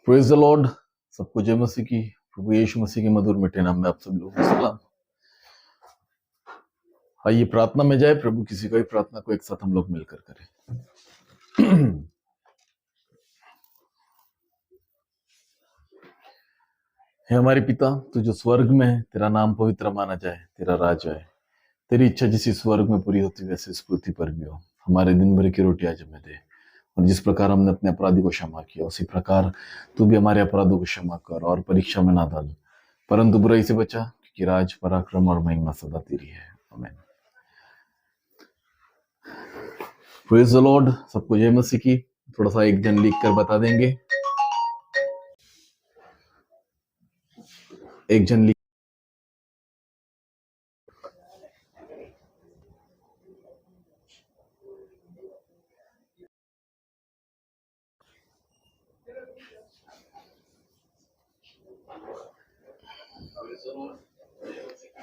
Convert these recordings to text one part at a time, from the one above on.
Praise the Lord. सबको जय मसीह की। प्रभु यीशु मसीह के मधुर मीठे नाम में आप सब लोगों को सलाम। आइए प्रार्थना में जाए। प्रभु किसी का भी प्रार्थना को एक साथ हम लोग मिलकर करें। हे हमारे पिता, तू जो स्वर्ग में है, तेरा नाम पवित्र माना जाए, तेरा राज आए, तेरी इच्छा जिस स्वर्ग में पूरी होती वैसे इस पृथ्वी पर भी हो। हमारे दिन भर की रोटी आज हमें दे, और जिस प्रकार हमने अपने अपराधी को क्षमा किया उसी प्रकार तू भी हमारे अपराधों को क्षमा कर, और परीक्षा में ना डाल परंतु बुराई से बचा, क्योंकि राज, पराक्रम और महिमा सदा तेरी है। आमीन। Praise the Lord. सबको जय मसीह की। थोड़ा सा एक जन लिख कर बता देंगे। एक जन लिख।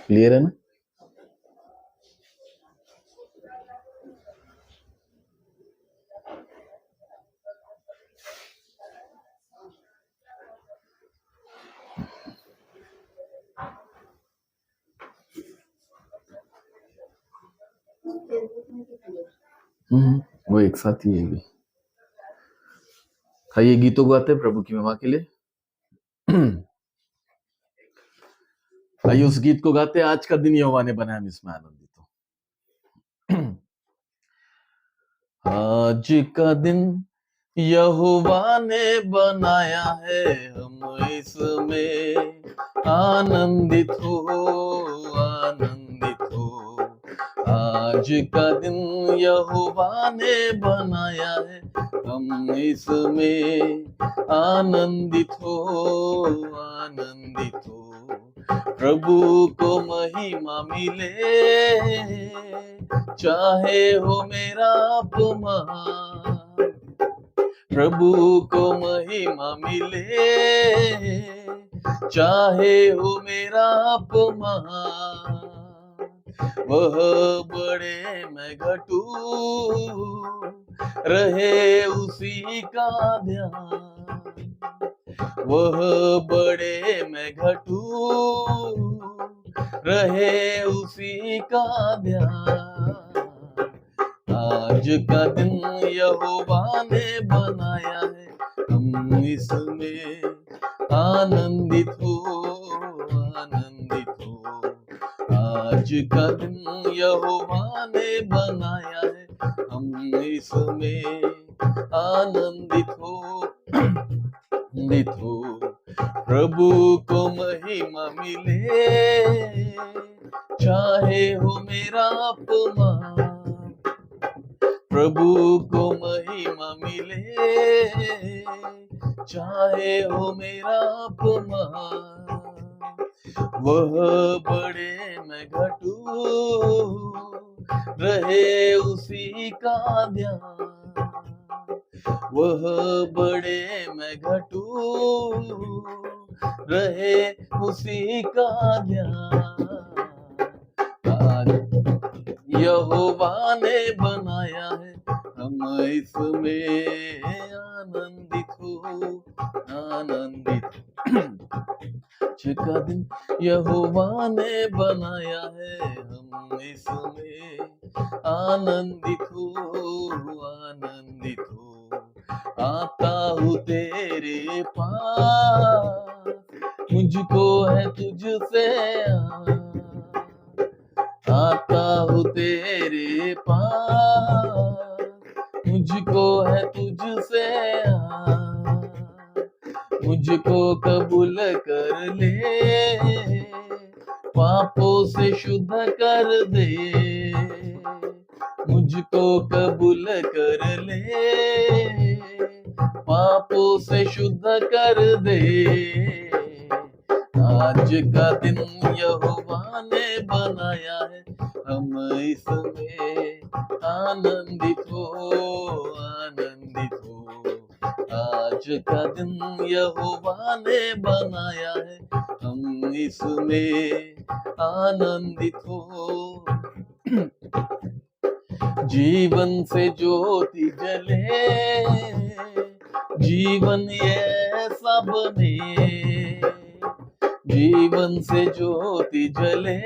क्लियर है ना? वो एक साथ ही है। आइए गीतों गाते हैं प्रभु की महिमा के लिए। आइए उस गीत को गाते हैं, आज का दिन यहोवा ने बनाया, हम इसमें आनंदित हो। आज का दिन यहोवा ने बनाया है, हम इसमें आनंदित हो, आनंदित हो। आज का दिन यहोवा ने बनाया है, हम इसमें आनंदित हो, आनंदित हो। प्रभु को महिमा मिले, चाहे हो मेरा अपमान। प्रभु को महिमा मिले, चाहे हो मेरा अपमान। वह बड़े मैं घटू, रहे उसी का ध्यान। वह बड़े मैं घटू, रहे उसी का ध्यान। आज का दिन यहोवा ने बनाया है, हम इसमें आनंदित हो, आनंदित हो। आज का दिन यहोवा ने बनाया है, हम इसमें आनंदित हो, आनंदित हो। प्रभु को महिमा मिले, चाहे हो मेरा अपमान। प्रभु को महिमा मिले, चाहे हो मेरा अपमान। वह बड़े मैं घटू, रहे उसी का ध्यान। वह बड़े मैं घटू, रहे उसी का ध्यान। यहोवा ने बनाया है, हम इसमें आनंदित हो, आनंदित। आज का दिन यहोवा ने बनाया है, हम इसमें आनंदित हो, आनंदित हो। आता हूँ तेरे पास, मुझको है तुझसे आता हूँ तेरे पास, मुझको है तुझसे मुझको कबूल कर ले, पापों से शुद्ध कर दे, मुझको कबूल कर ले, पापों से शुद्ध कर दे। आज का दिन यहोवा ने बनाया है, हम इसमें आनंदित हो, आनंदित हो। आज का दिन यहोवा ने बनाया है, हम इसमें आनंदित हो। जीवन से ज्योति जले, जीवन ये सब ने, जीवन से ज्योति जले,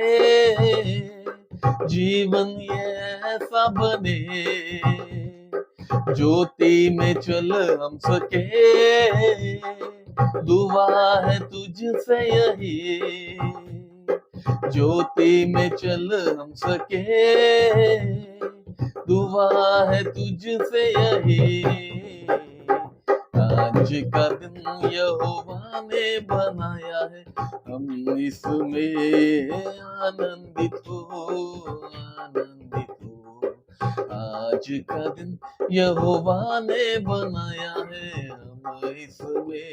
जीवन ये सब ने, ज्योति में चल हम सके, दुआ है तुझसे यही, ज्योति में चल हम सके, दुआ है तुझसे यही। आज का दिन यहोवा ने बनाया है, हम इसमें आनंदित हो, आनंदित हो। आज का दिन यहोवा ने बनाया है, हम इसमें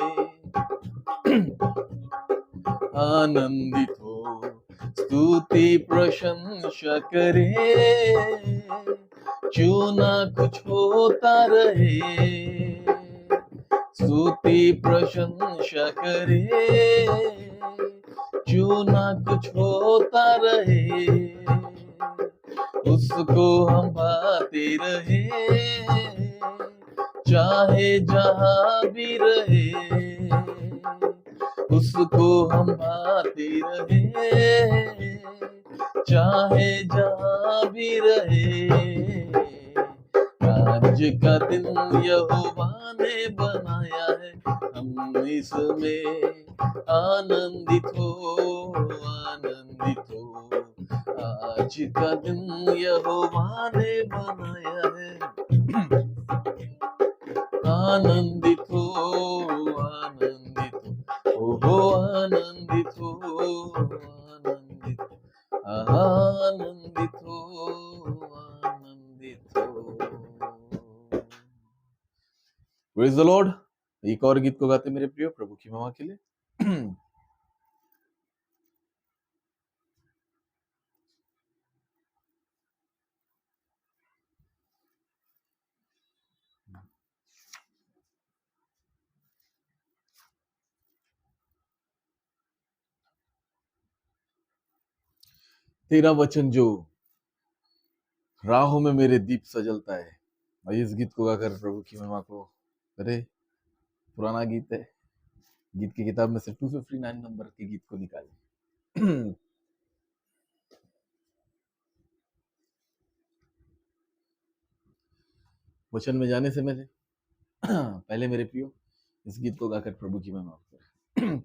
आनंदित हो। स्तुति प्रशंसा करे, चुना कुछ होता रहे, स्तुति प्रशंसा करे, चुना कुछ होता रहे, उसको हम पाते रहे, चाहे जहां भी रहे, उसको हम पाते रहे, चाहे जहां भी रहे। आज का दिन यहोवा ने बनाया है, हम इसमें आनंदित हो, आनंदित हो। आज का दिन यहोवा ने बनाया है, आनंदित हो, आनंदित हो, ओहो आनंदित हो, आनंदित हो, आनंदित हो, आनंदित हो। Praise the Lord. एक और गीत को गाते मेरे प्रिय प्रभु की महिमा के लिए। तेरा वचन जो राहों में मेरे दीप सजलता है। और इस गीत को गाकर प्रभु की महिमा को करे। पुराना गीत है, गीत की किताब में से 259 नंबर के गीत को निकाले। वचन में जाने से पहले मेरे प्रियो इस गीत को गाकर प्रभु की महिमा करें।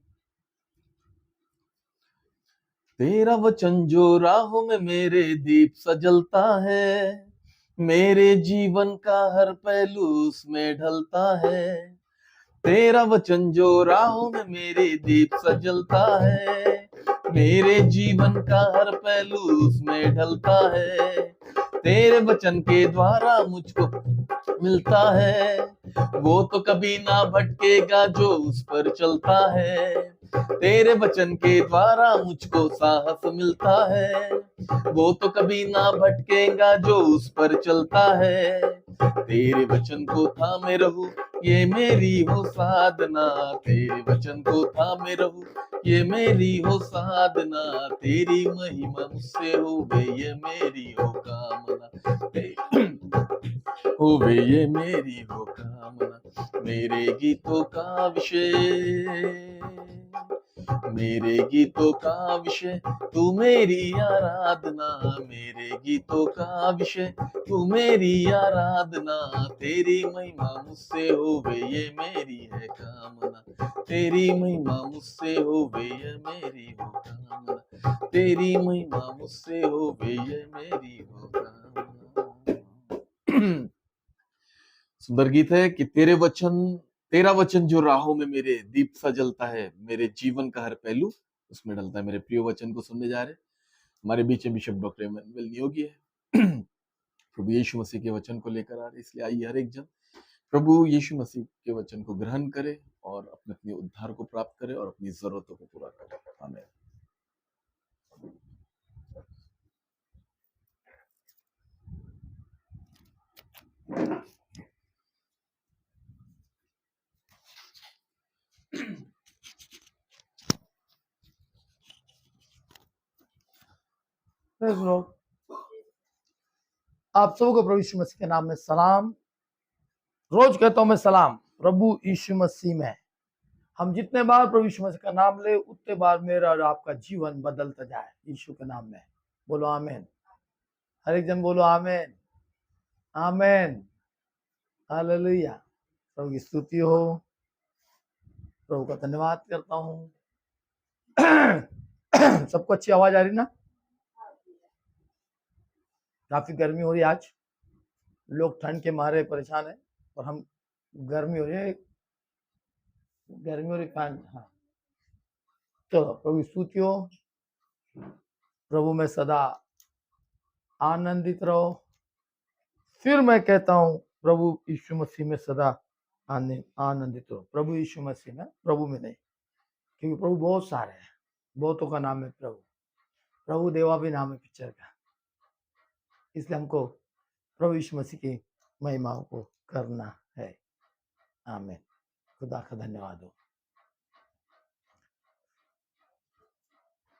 तेरा वचन जो राहों में मेरे दीप सजलता है, मेरे जीवन का हर पहलू उसमें ढलता है। तेरा वचन जो राहों में मेरे दीप सजलता है, मेरे जीवन का हर पहलू उसमें ढलता है। तेरे वचन के द्वारा मुझको मिलता है, वो तो कभी ना भटकेगा जो उस पर चलता है। तेरे वचन के द्वारा मुझको साहस मिलता है, वो तो कभी ना भटकेगा जो उस पर चलता है। तेरे वचन को थामे रहूं, ये मेरी हो साधना। तेरे वचन को थामे रहूं, ये मेरी हो साधना। तेरी महिमा मुझसे होवे, ये मेरी हो कामना। होवे ये मेरी हो कामना। मेरे गीतों का विषय मेरे गीतों का विषय तू मेरी आराधना, मेरे गीतों का विषय तू मेरी आराधना, तेरी महिमा मुझसे होवे ये मेरी है कामना, तेरी महिमा मुझसे होवे ये मेरी हो कामना, तेरी महिमा मुझसे होवे ये मेरी हो कामना। सुंदर गीत है कि तेरा वचन जो राहों में मेरे दीप सा जलता है, मेरे जीवन का हर पहलू उसमें डलता है। मेरे प्रिय वचन को सुनने जा रहे हैं, हमारे बीच में बिशप डॉक्टर इमैनुअल नियोगी है। प्रभु यीशु मसीह के वचन को लेकर आ रहे, इसलिए आइए हर एक जन प्रभु यीशु मसीह के वचन को ग्रहण करे और अपने अपने उद्धार को प्राप्त करे और अपनी जरूरतों को पूरा करे। आमीन। Praise Lord. आप सबको प्रभु यीशु मसीह के नाम में सलाम। रोज कहता हूं मैं सलाम प्रभु यीशु मसीह में। हम जितने बार प्रभु यीशु मसीह का नाम ले उतने बार मेरा और आपका जीवन बदलता जाए यीशु के नाम में। बोलो आमीन। हर एक जन बोलो आमीन, आमीन, हालेलुया। प्रभु की स्तुति हो। प्रभु का धन्यवाद करता हूँ। सबको अच्छी आवाज आ रही ना? काफी गर्मी हो रही है आज, लोग ठंड के मारे परेशान है और हम गर्मी हो रही है, गर्मी हो रही फैन। हाँ, चलो प्रभु की स्तुति हो। प्रभु में सदा आनंदित रहो। फिर मैं कहता हूँ प्रभु यीशु मसीह में सदा आनंदित रहो। प्रभु यीशु मसीह में, प्रभु में नहीं, क्योंकि प्रभु बहुत सारे हैं, बहुतों का नाम है प्रभु। प्रभु देवा भी नाम है पिक्चर का, इसलिए हमको प्रभु यीशु मसीह की महिमाओं को करना है। आमीन। खुदा का धन्यवाद हो।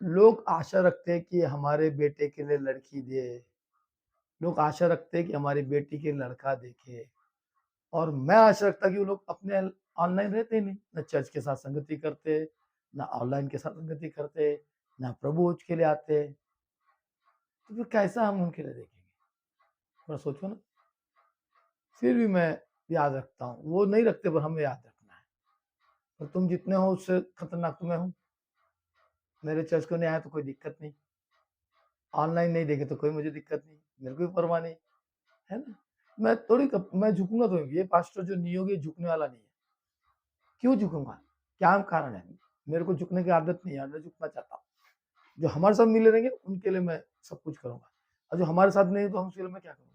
लोग आशा रखते हैं कि हमारे बेटे के लिए लड़की दे, लोग आशा रखते हैं कि हमारी बेटी के लड़का देखे, और मैं आशा रखता कि वो लोग अपने ऑनलाइन रहते ही नहीं, ना चर्च के साथ संगति करते, ना ऑनलाइन के साथ संगति करते, ना प्रभु भोज के लिए आते, तो फिर कैसा हम उनके लिए देखेंगे? थोड़ा सोचो ना। फिर भी मैं याद रखता हूँ, वो नहीं रखते पर हमें याद रखना है। और तुम जितने हो उससे खतरनाक तो मैं हूँ। मेरे चर्च को नहीं आया तो कोई दिक्कत नहीं, ऑनलाइन नहीं देखे तो कोई मुझे दिक्कत नहीं, मेरे को भी परवाह नहीं है ना। मैं झुकूंगा तो ये पास्टर जो नियोगी झुकने वाला नहीं है। क्यों झुकूंगा? क्या कारण है? मेरे को झुकने की आदत नहीं है, मैं झुकना चाहता हूँ। जो हमारे साथ मिले रहेंगे उनके लिए मैं सब कुछ करूंगा, और जो हमारे साथ नहीं तो हम उसके लिए मैं क्या करूंगा?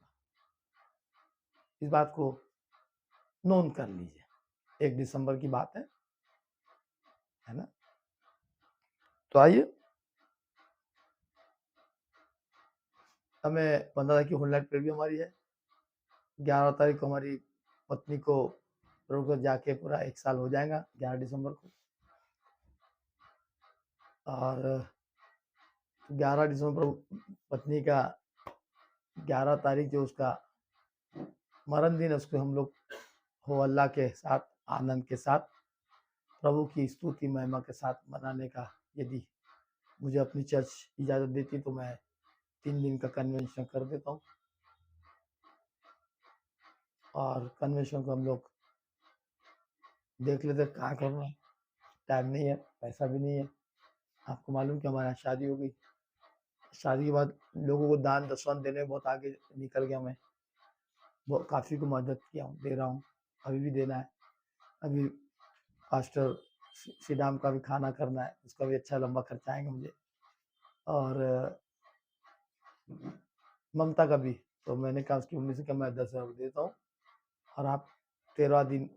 इस बात को नोन कर लीजिए। 1 दिसंबर की बात है ना। तो आइए, हमें 15 तारीख की होल्ड प्रेयर भी हमारी है। 11 तारीख को हमारी पत्नी को प्रभु को जाके पूरा 1 साल हो जाएगा, 11 दिसंबर को। और 11 दिसंबर पत्नी का 11 तारीख जो उसका मरण दिन है, उसको हम लोग हो अल्लाह के साथ, आनंद के साथ, प्रभु की स्तुति महिमा के साथ मनाने का, यदि मुझे अपनी चर्च इजाज़त देती तो मैं 3 दिन का कन्वेंशन कर देता हूँ। और कन्वेंशन को हम लोग देख लेते कहाँ करना है। टाइम नहीं है, पैसा भी नहीं है। आपको मालूम कि हमारे यहाँ शादी हो गई, शादी के बाद लोगों को दान दशवन देने में बहुत आगे निकल गया मैं। वो काफ़ी को मदद किया हूँ, दे रहा हूँ, अभी भी देना है। अभी पास्टर श्रीराम का भी खाना करना है, उसका भी अच्छा लंबा खर्चा आएगा मुझे। और ममता का भी, तो मैंने कहा उसकी मम्मी से कि मैं 10,000 देता हूँ और आप 13 दिन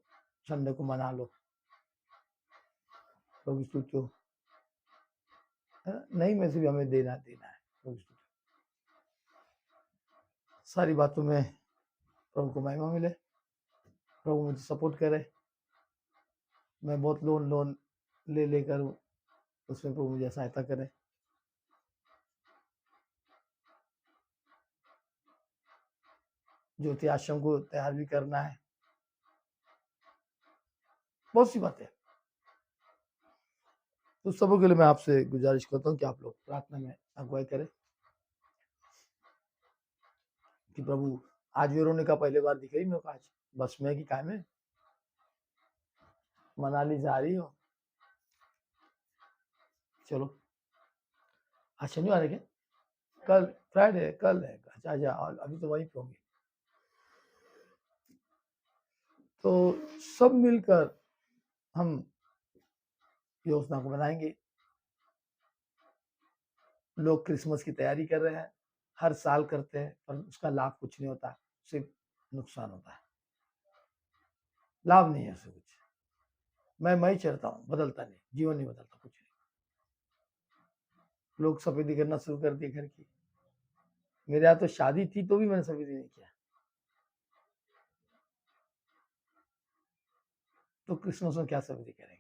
संडे को मना लो। तो सोचो नहीं, में से भी हमें देना है। तो सारी बातों में प्रभु को महिमा मिले, प्रभु मुझे सपोर्ट करे। मैं बहुत लोन ले लेकर उसमें प्रभु मुझे सहायता करे। ज्योति आश्रम को तैयार भी करना है, बहुत सी बातें। तो सबों के लिए मैं आपसे गुजारिश करता हूँ कि आप लोग प्रार्थना में अगुवाई करें कि प्रभु आज वेरोनिका पहली बार दिख रही मेरे को, आज बस में कि काय में मनाली जा रही हो। चलो आज शनिवार है क्या? कल फ्राइडे है, कल है। अच्छा अच्छा, और अभी तो वहीं पे होंगे। तो सब मिलकर हम योजना को बनाएंगे। लोग क्रिसमस की तैयारी कर रहे हैं, हर साल करते हैं, पर उसका लाभ कुछ नहीं होता, सिर्फ नुकसान होता है, लाभ नहीं है उससे कुछ। मैं ही चढ़ता हूँ, बदलता नहीं, जीवन नहीं बदलता कुछ नहीं। लोग सफेदी करना शुरू कर दिए घर की। मेरे यहाँ तो शादी थी तो भी मैंने सफेदी नहीं किया। तो क्रिसमस में क्या सफेदी करेंगे?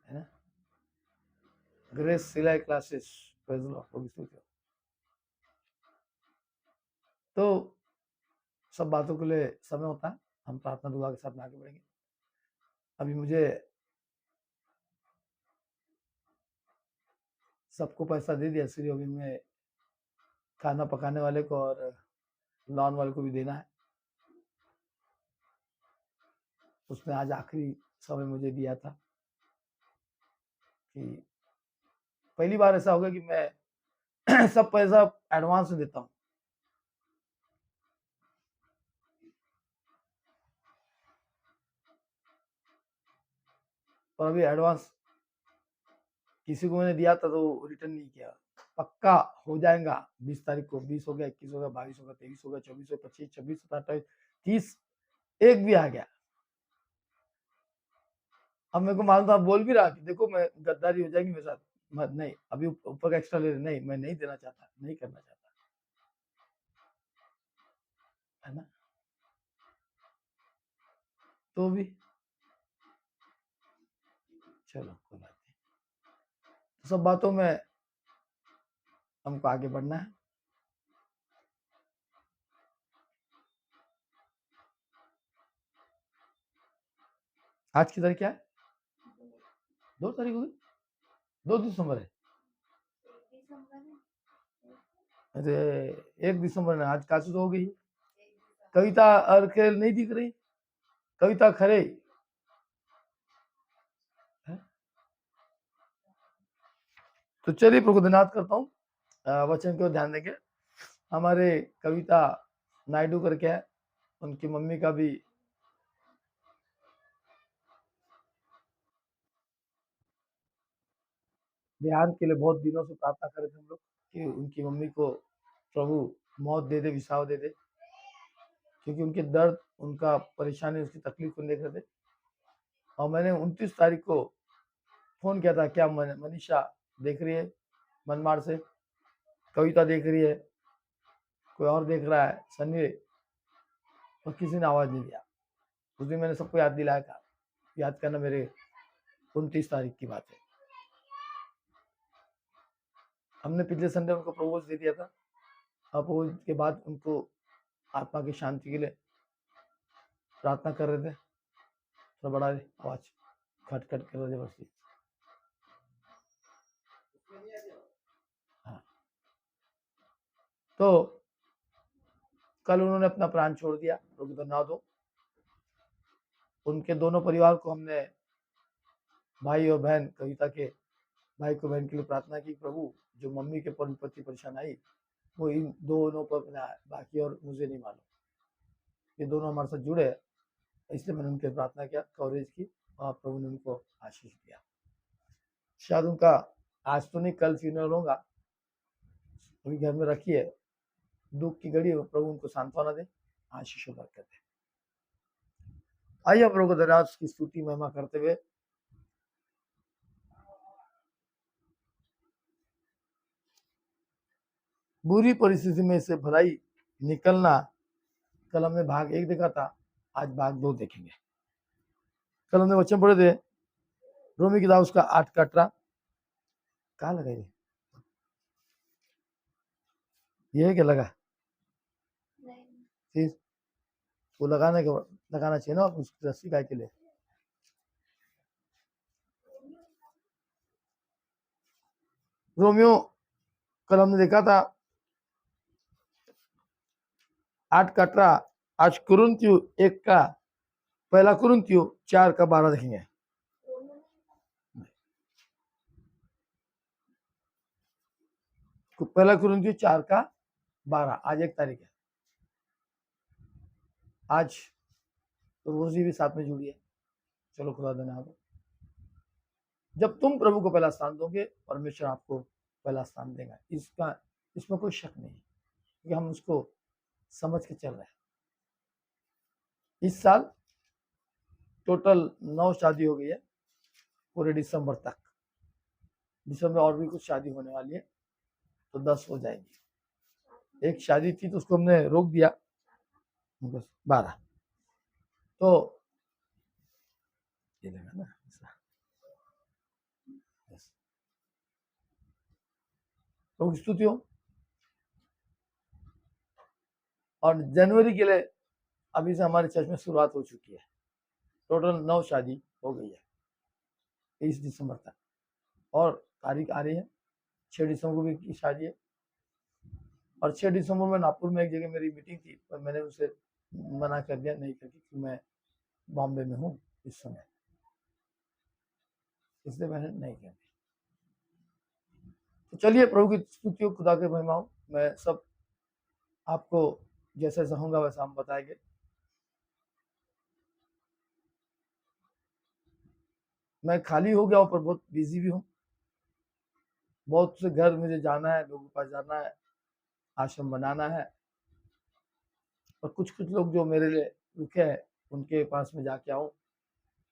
है ना? ग्रेस सिलाई क्लासेस, प्रेज द लॉर्ड, होगी स्तुति हो। तो सब बातों के लिए समय होता है, हम प्रार्थना दुआ के साथ में आगे बढ़ेंगे। अभी मुझे सबको पैसा दे दिया, इसलिए अभी मैं खाना पकाने वाले को और लॉन वाले को भी देना है। उसने आज आखिरी समय मुझे दिया था कि पहली बार ऐसा होगा कि मैं सब पैसा एडवांस में देता हूँ। और अभी एडवांस किसी को मैंने दिया था तो रिटर्न नहीं किया। पक्का हो जाएगा 20 तारीख को। 20 हो गया, 21 हो गया, 22 हो गया, 23 हो गया, 24 हो गया, 25, 26, 27, 30, एक भी आ गया। अब मेरे को मालूम था, बोल भी रहा कि देखो मैं गद्दारी हो जाएगी मेरे साथ, मत नहीं, अभी ऊपर का एक्स्ट्रा ले रहे, नहीं मैं नहीं देना चाहता, नहीं करना चाहता, है ना? तो भी चलो कोई बात नहीं। तो सब बातों में हमको आगे बढ़ना है। आज की तारीख क्या है? 2 तारीख हो गई, 2 दिसंबर है। अरे 1 दिसंबर है आज, काशी तो हो गई। कविता अर्केल नहीं दिख रही, कविता खरे है? तो चलिए प्रभु को धन्यवाद करता हूँ, वचन को ध्यान देंगे। हमारे कविता नायडू करके है, उनकी मम्मी का भी देहांत के लिए बहुत दिनों से प्रार्थना कर रहे थे हम लोग कि उनकी मम्मी को प्रभु मौत दे दे, विसाव दे दे, क्योंकि उनके दर्द, उनका परेशानी, उसकी तकलीफ को देख रहे थे। और मैंने 29 तारीख को फोन किया था, क्या मनीषा देख रही है मनमाड़ से, कविता देख रही है, कोई और देख रहा है, सन्नी, और किसी ने आवाज नहीं दिया। उस दिन मैंने सबको याद दिलाया था, याद करना, मेरे 29 तारीख की बात है। हमने पिछले संडे उनको प्रपोज दे दिया था, और प्रपोज के बाद उनको आत्मा की शांति के लिए प्रार्थना कर रहे थे। थोड़ा बड़ा आवाज, खट खट कर रहे जबरदस्ती। हाँ, तो कल उन्होंने अपना प्राण छोड़ दिया, प्रभु धन्यवाद हो। उनके दोनों परिवार को हमने, भाई और बहन, कविता के भाई को बहन के लिए प्रार्थना की, प्रभु जो मम्मी के पर विपत्ति परेशान आई वो इन दोनों पर ना आए, बाकी और मुझे नहीं मालूम, ये दोनों हमारे साथ जुड़े हैं, इसलिए मैंने उनके प्रार्थना किया, कवरेज की, और प्रभु ने उनको आशीष दिया। शायद उनका आज तो नहीं, कल फ्यूनरल होगा, अभी घर में रखी है, दुख की घड़ी, प्रभु उनको सांत्वना दे, आशीष बरकत दे। आइए प्रभु को धन्यवाद की स्तुति महिमा करते हुए बुरी परिस्थिति में से भलाई निकलना, कल हमने भाग 1 देखा था, आज भाग 2 देखेंगे। कल हमने वचन पढ़े थे, रोमी किताब उसका 8 का 18, कहाँ लगा ये क्या लगा? ठीक, वो लगाना चाहिए ना, उसकी रस्सी काय के लिए। रोमियो कल हमने देखा था 8 का 18, आज कुरिन्थियों 1 का पहला कुरिन्थियों 4 का 12 देखेंगे। पहला कुरिन्थियों 4 का 12, आज 1 तारीख है। आज तो रोजी भी साथ में जुड़ी है। चलो खुदा धन्यवाद। जब तुम प्रभु को पहला स्थान दोगे, परमेश्वर आपको पहला स्थान देगा, इसमें कोई शक नहीं, क्योंकि हम उसको समझ के चल रहे हैं। इस साल टोटल 9 शादी हो गई है पूरे दिसंबर तक। दिसंबर में और भी कुछ शादी होने वाली है, तो 10 हो जाएगी। एक शादी थी तो उसको हमने रोक दिया, बस 12। तो ये लगा ना ऐसा। बस प्रभु की स्तुति हो। और जनवरी के लिए अभी से हमारे चर्च में शुरुआत हो चुकी है। टोटल 9 शादी हो गई है 23 दिसंबर तक, और तारीख आ रही है 6 दिसंबर को भी की शादी है। और 6 दिसंबर में नागपुर में एक जगह मेरी मीटिंग थी, पर मैंने उसे मना कर दिया, नहीं करके, कि मैं बॉम्बे में हूँ इस समय, इसलिए मैंने नहीं किया। तो चलिए प्रभु की स्तुति हो, खुदा के महिमा हो। मैं सब आपको जैसे जैसा होगा वैसा हम बताएंगे। मैं खाली हो गया हूँ, पर बहुत बिजी भी हूँ। बहुत से घर मुझे जाना है, लोगों के पास जाना है, आश्रम बनाना है, और कुछ कुछ लोग जो मेरे लिए रुके हैं, उनके पास में जाके आऊँ,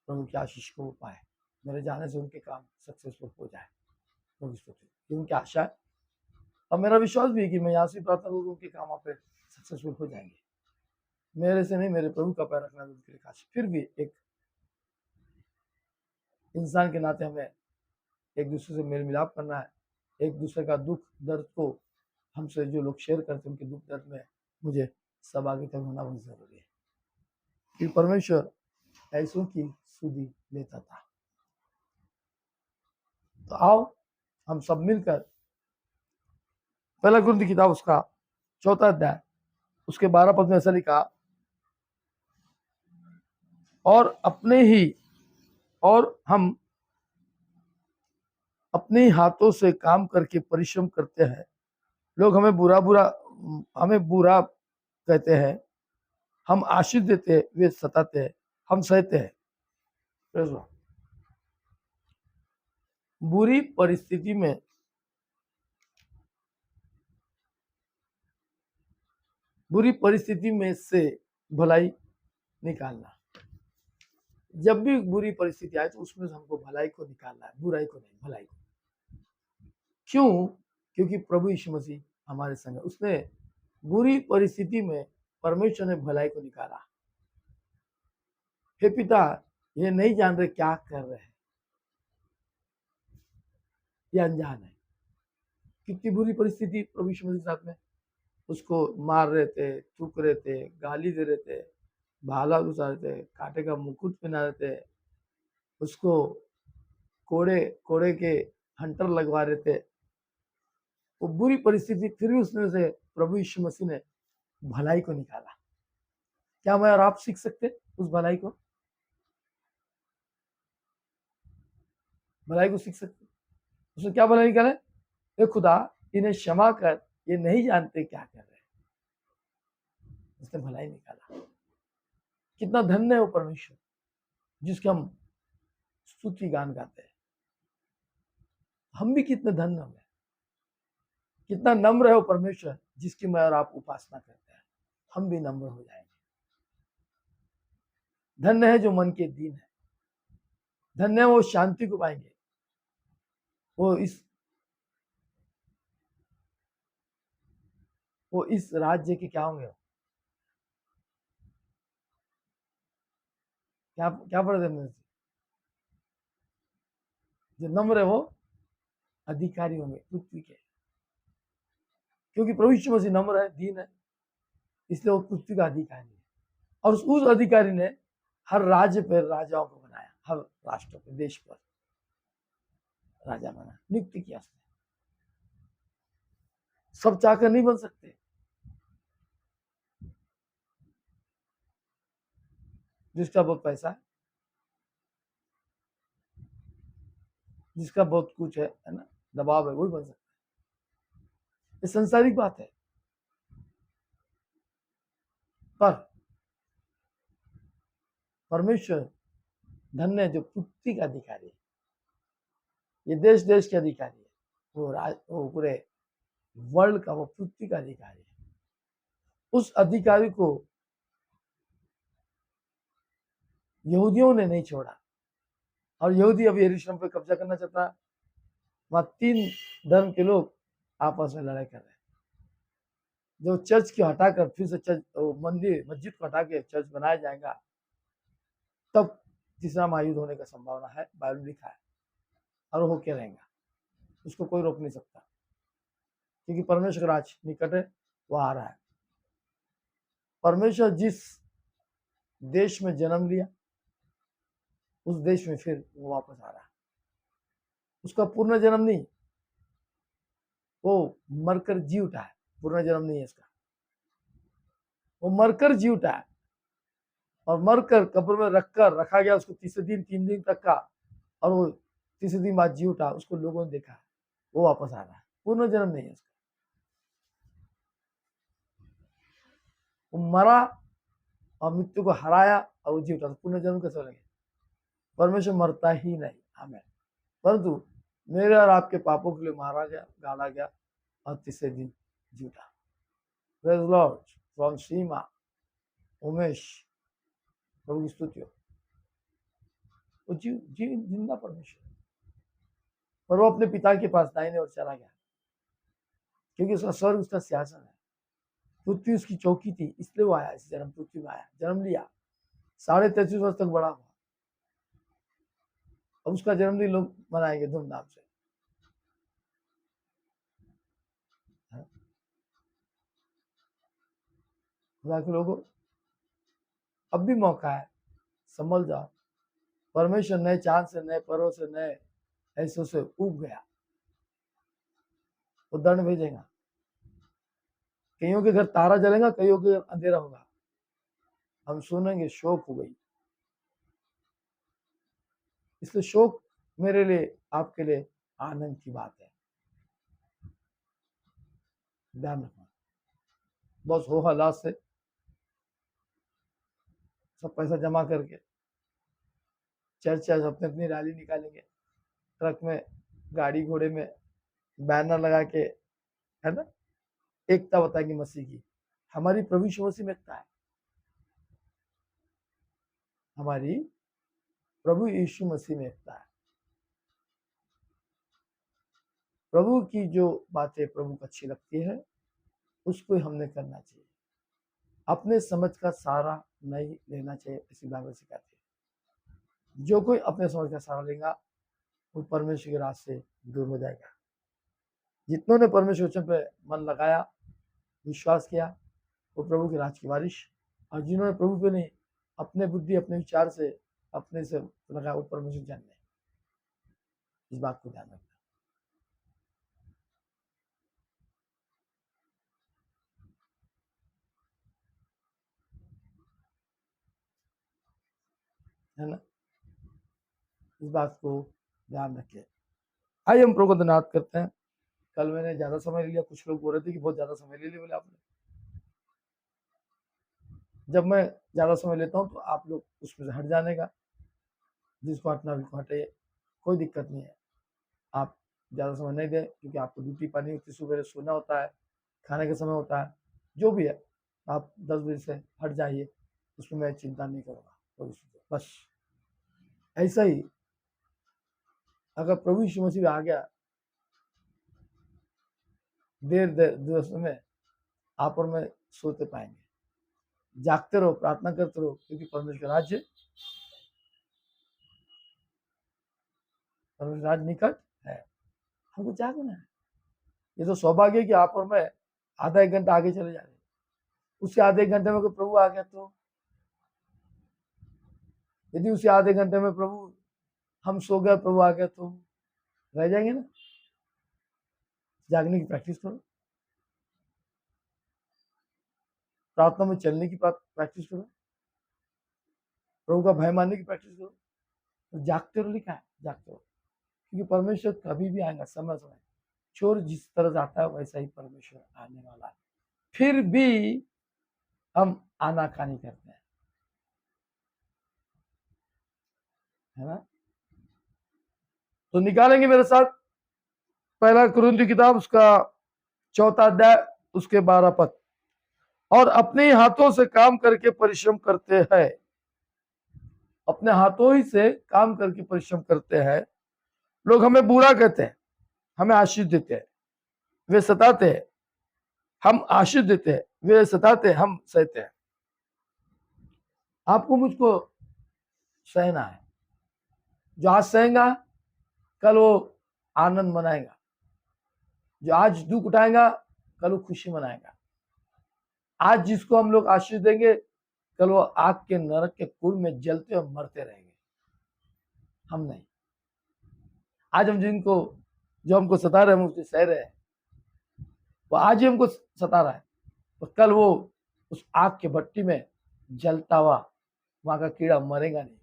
प्रभु की आशीष को पाए, मेरे जाने से उनके काम सक्सेसफुल हो जाए। प्रभु की स्तुति, ये उनकी आशा है, और मेरा विश्वास भी है कि मैं यहाँ से प्रार्थना करूँ, उनके काम वहाँ पे सक्सेसफुल हो जाएंगे। मेरे से नहीं, मेरे प्रभु का पैर रखना उनके लिए खास। फिर भी एक इंसान के नाते हमें एक दूसरे से मेल मिलाप करना है। एक दूसरे का दुख दर्द को हमसे जो लोग शेयर करते हैं, उनके दुख दर्द में मुझे सहभागिता होना बहुत जरूरी है, कि परमेश्वर ऐसों की सुधि लेता था। तो आओ हम सब मिलकर पहला कुरिन्थियों की किताब उसका 4 अध्याय उसके 12 पद में ऐसा लिखा, और हम अपने हाथों से काम करके परिश्रम करते हैं। लोग हमें बुरा कहते हैं, हम आशीष देते हैं, वे सताते हैं, हम सहते हैं। बुरी परिस्थिति में से भलाई निकालना। जब भी बुरी परिस्थिति आए तो उसमें से हमको भलाई को निकालना है, बुराई को नहीं, भलाई को। क्यों? क्योंकि प्रभु यीशु मसीह हमारे संग है। उसने बुरी परिस्थिति में परमेश्वर ने भलाई को निकाला। हे पिता, ये नहीं जान रहे क्या कर रहे हैं, ये अनजान है। कितनी बुरी परिस्थिति प्रभु यीशु मसीह के साथ में, उसको मार रहे थे, थूक रहे थे, गाली दे रहे थे, भाला घुसा रहे थे, कांटे का मुकुट पहना रहे थे, उसको कोड़े के हंटर लगवा रहे थे। वो बुरी परिस्थिति, फिर भी उसमें से प्रभु यीशु मसीह ने भलाई को निकाला। क्या मैं और आप सीख सकते उस भलाई को? भलाई को सीख सकते। उसने क्या भलाई निकाला? हे खुदा, इन्हें क्षमा कर, ये नहीं जानते क्या कर रहे हैं। उसने भलाई निकाला। कितना धन्य है वो परमेश्वर, जिसके हम स्तुति गान गाते हैं। हम भी कितने धन्य होंगे। कितना नम्र है वो परमेश्वर, जिसकी मैं और आप उपासना करते हैं। हम भी नम्र हो जाएंगे। धन्य है जो मन के दीन है, धन्य है वो शांति को पाएंगे। वो इस राज्य के क्या होंगे? क्या पढ़ते हैं? जो नम्र है वो अधिकारी होंगे पृथ्वी के, क्योंकि प्रभु यीशु मसीह नम्र है, दीन है, इसलिए वो पृथ्वी का अधिकारी है। और उस अधिकारी ने हर राज्य पर राजाओं को बनाया, हर राष्ट्र पे, देश पर राजा बना, नियुक्त किया उसने। सब चाहकर नहीं बन सकते। जिसका बहुत पैसा है, जिसका बहुत कुछ है ना, दबाव है, वही बन सकता है। ये संसारिक बात है। पर परमेश्वर धन्य है जो पृथ्वी का अधिकारी है, ये देश देश के अधिकारी है, वो पूरे वर्ल्ड का, वो पृथ्वी का अधिकारी है। उस अधिकारी को यहूदियों ने नहीं छोड़ा, और यहूदी अब यरूशलेम पे कब्जा करना चाहता है। वहां 3 धर्म के लोग आपस में लड़ाई कर रहे हैं। जो चर्च को हटाकर फिर से चर्च, मंदिर मस्जिद को हटा के चर्च बनाया जाएगा, तब तीसरा महायुद्ध होने का संभावना है, बाइबल में लिखा है, और वो होके रहेगा, उसको कोई रोक नहीं सकता, क्योंकि परमेश्वर का राज निकट है, वो आ रहा है। परमेश्वर जिस देश में जन्म लिया, उस देश में फिर वो वापस आ रहा है। उसका पूर्ण जन्म नहीं, वो मरकर जी उठा है, पूर्ण जन्म नहीं है इसका, वो मरकर जी उठा है, और मरकर कब्र में रखा गया उसको 3 दिन तक का, और वो 3 दिन बाद जी उठा, उसको लोगों ने देखा है, वो वापस आ रहा है। पूर्ण जन्म नहीं है उसका, वो मरा और मृत्यु को हराया और वो जी उठा, तो पूर्ण जन्म कैसे लगे? परमेश्वर मरता ही नहीं, हमें, परंतु मेरे और आपके पापों के लिए मारा गया, गाड़ा गया, और तीसरे दिन जी उठा। Praise Lord. फ्रॉम सीमा उमेश, प्रभु की स्तुति हो। वो जिंदा परमेश्वर, पर वो अपने पिता के पास दाहिने ओर चला गया, क्योंकि उसका स्वर्ग उसका सिंहासन है, पृथ्वी उसकी चौकी थी, इसलिए वो आया, इस जन्म पृथ्वी में आया, जन्म लिया, 33.5 वर्ष तक बड़ा हुआ। अब उसका जन्मदिन लोग मनाएंगे धूमधाम से। खुदा के लोगों, अब भी मौका है, संभल जाओ। परमेश्वर नए चांद से, नए पर्वों से, नए ऐसों से उग गया, वो दंड भेजेगा। कईयों के घर तारा जलेगा, कईयों के घर अंधेरा होगा, हम सुनेंगे शोक हो गई। इसलिए शोक मेरे लिए, आपके लिए आनंद की बात है। ध्यान रखना, बस हो हल्ला से सब पैसा जमा करके चर्च अपने अपनी रैली निकालेंगे, ट्रक में, गाड़ी घोड़े में बैनर लगा के, है ना, एकता बताएंगे मसीह की। हमारी प्रभु यीशु मसीह में एकता है, हमारी प्रभु यीशु मसीह में एकता है। प्रभु की जो बातें प्रभु को अच्छी लगती है, उसको हमने करना चाहिए। अपने समझ का सहारा नहीं लेना चाहिए, इसी बाइबल सिखाती है। जो कोई अपने समझ का सहारा लेगा, वो परमेश्वर के राज से दूर हो जाएगा। जितनों ने परमेश्वर वचन पे मन लगाया, विश्वास किया, वो प्रभु के राज की वारिश, और जिन्होंने प्रभु पे नहीं, अपने बुद्धि, अपने विचार से, अपने से लगाया, वो परमेश्वर जान ले। इस बात को ध्यान रखना, है ना, इस बात को ध्यान रखिए। आइए हम प्रभु को धन्यवाद करते हैं। कल मैंने ज्यादा समय ले लिया, कुछ लोग बोल रहे थे कि बहुत ज्यादा समय ले लिया, बोले आपने। जब मैं ज्यादा समय लेता हूँ तो आप लोग उसमें से हट जाने का, जिसको हटना बिल्कुल हटे, कोई दिक्कत नहीं है। आप ज्यादा समय नहीं दें, क्योंकि आपको ड्यूटी पानी होती है, सुबह सोना होता है, खाने का समय होता है, जो भी है, आप 10 बजे से हट जाइए, उसमें मैं चिंता नहीं करूँगा। बस ऐसा ही, अगर प्रभु यीशु मसीह आ गया देर दिवस में, आप और मैं सोते पाएंगे। जागते रहो, प्रार्थना करते रहो, क्योंकि परमेश्वर राज्य, परमेश्वर राज्य निकट है, हमको जागना है। ये तो सौभाग्य है कि आप और मैं आधा 1 घंटा आगे चले जा रहे हैं। उसके आधे 1 घंटे में कोई प्रभु आ गया तो यदि उसी आधे घंटे में प्रभु हम सो गए, प्रभु आ गया, तो रह जाएंगे ना। जागने की प्रैक्टिस करो, प्रार्थना में चलने की प्रैक्टिस करो, प्रभु का भय मानने की प्रैक्टिस करो। तो जागते रहो, लिखा है जागते रहो, क्योंकि परमेश्वर कभी भी आएगा, समय समय। चोर जिस तरह जाता है वैसा ही परमेश्वर आने वाला है। फिर भी हम आनाकानी करते हैं, है ना। तो निकालेंगे मेरे साथ पहला कुरिन्थियों किताब, उसका 4 अध्याय, उसके 12 पद। और अपने हाथों से काम करके परिश्रम करते हैं, अपने हाथों ही से काम करके परिश्रम करते हैं। लोग हमें बुरा कहते हैं, हमें आशीष देते हैं, वे सताते हैं, हम आशीष देते हैं, वे सताते हैं, हम सहते हैं। आपको मुझको सहना है। जो आज सहेगा कल वो आनंद मनाएगा, जो आज दुख उठाएगा कल वो खुशी मनाएगा। आज जिसको हम लोग आशीष देंगे कल वो आग के नरक के कुंड में जलते और मरते रहेंगे, हम नहीं। आज हम जिनको, जो हमको सता रहे हैं, हम उससे सह रहे हैं, वो आज ही हमको सता रहा है, तो कल वो उस आग के भट्टी में जलता हुआ वहां का कीड़ा मरेगा नहीं।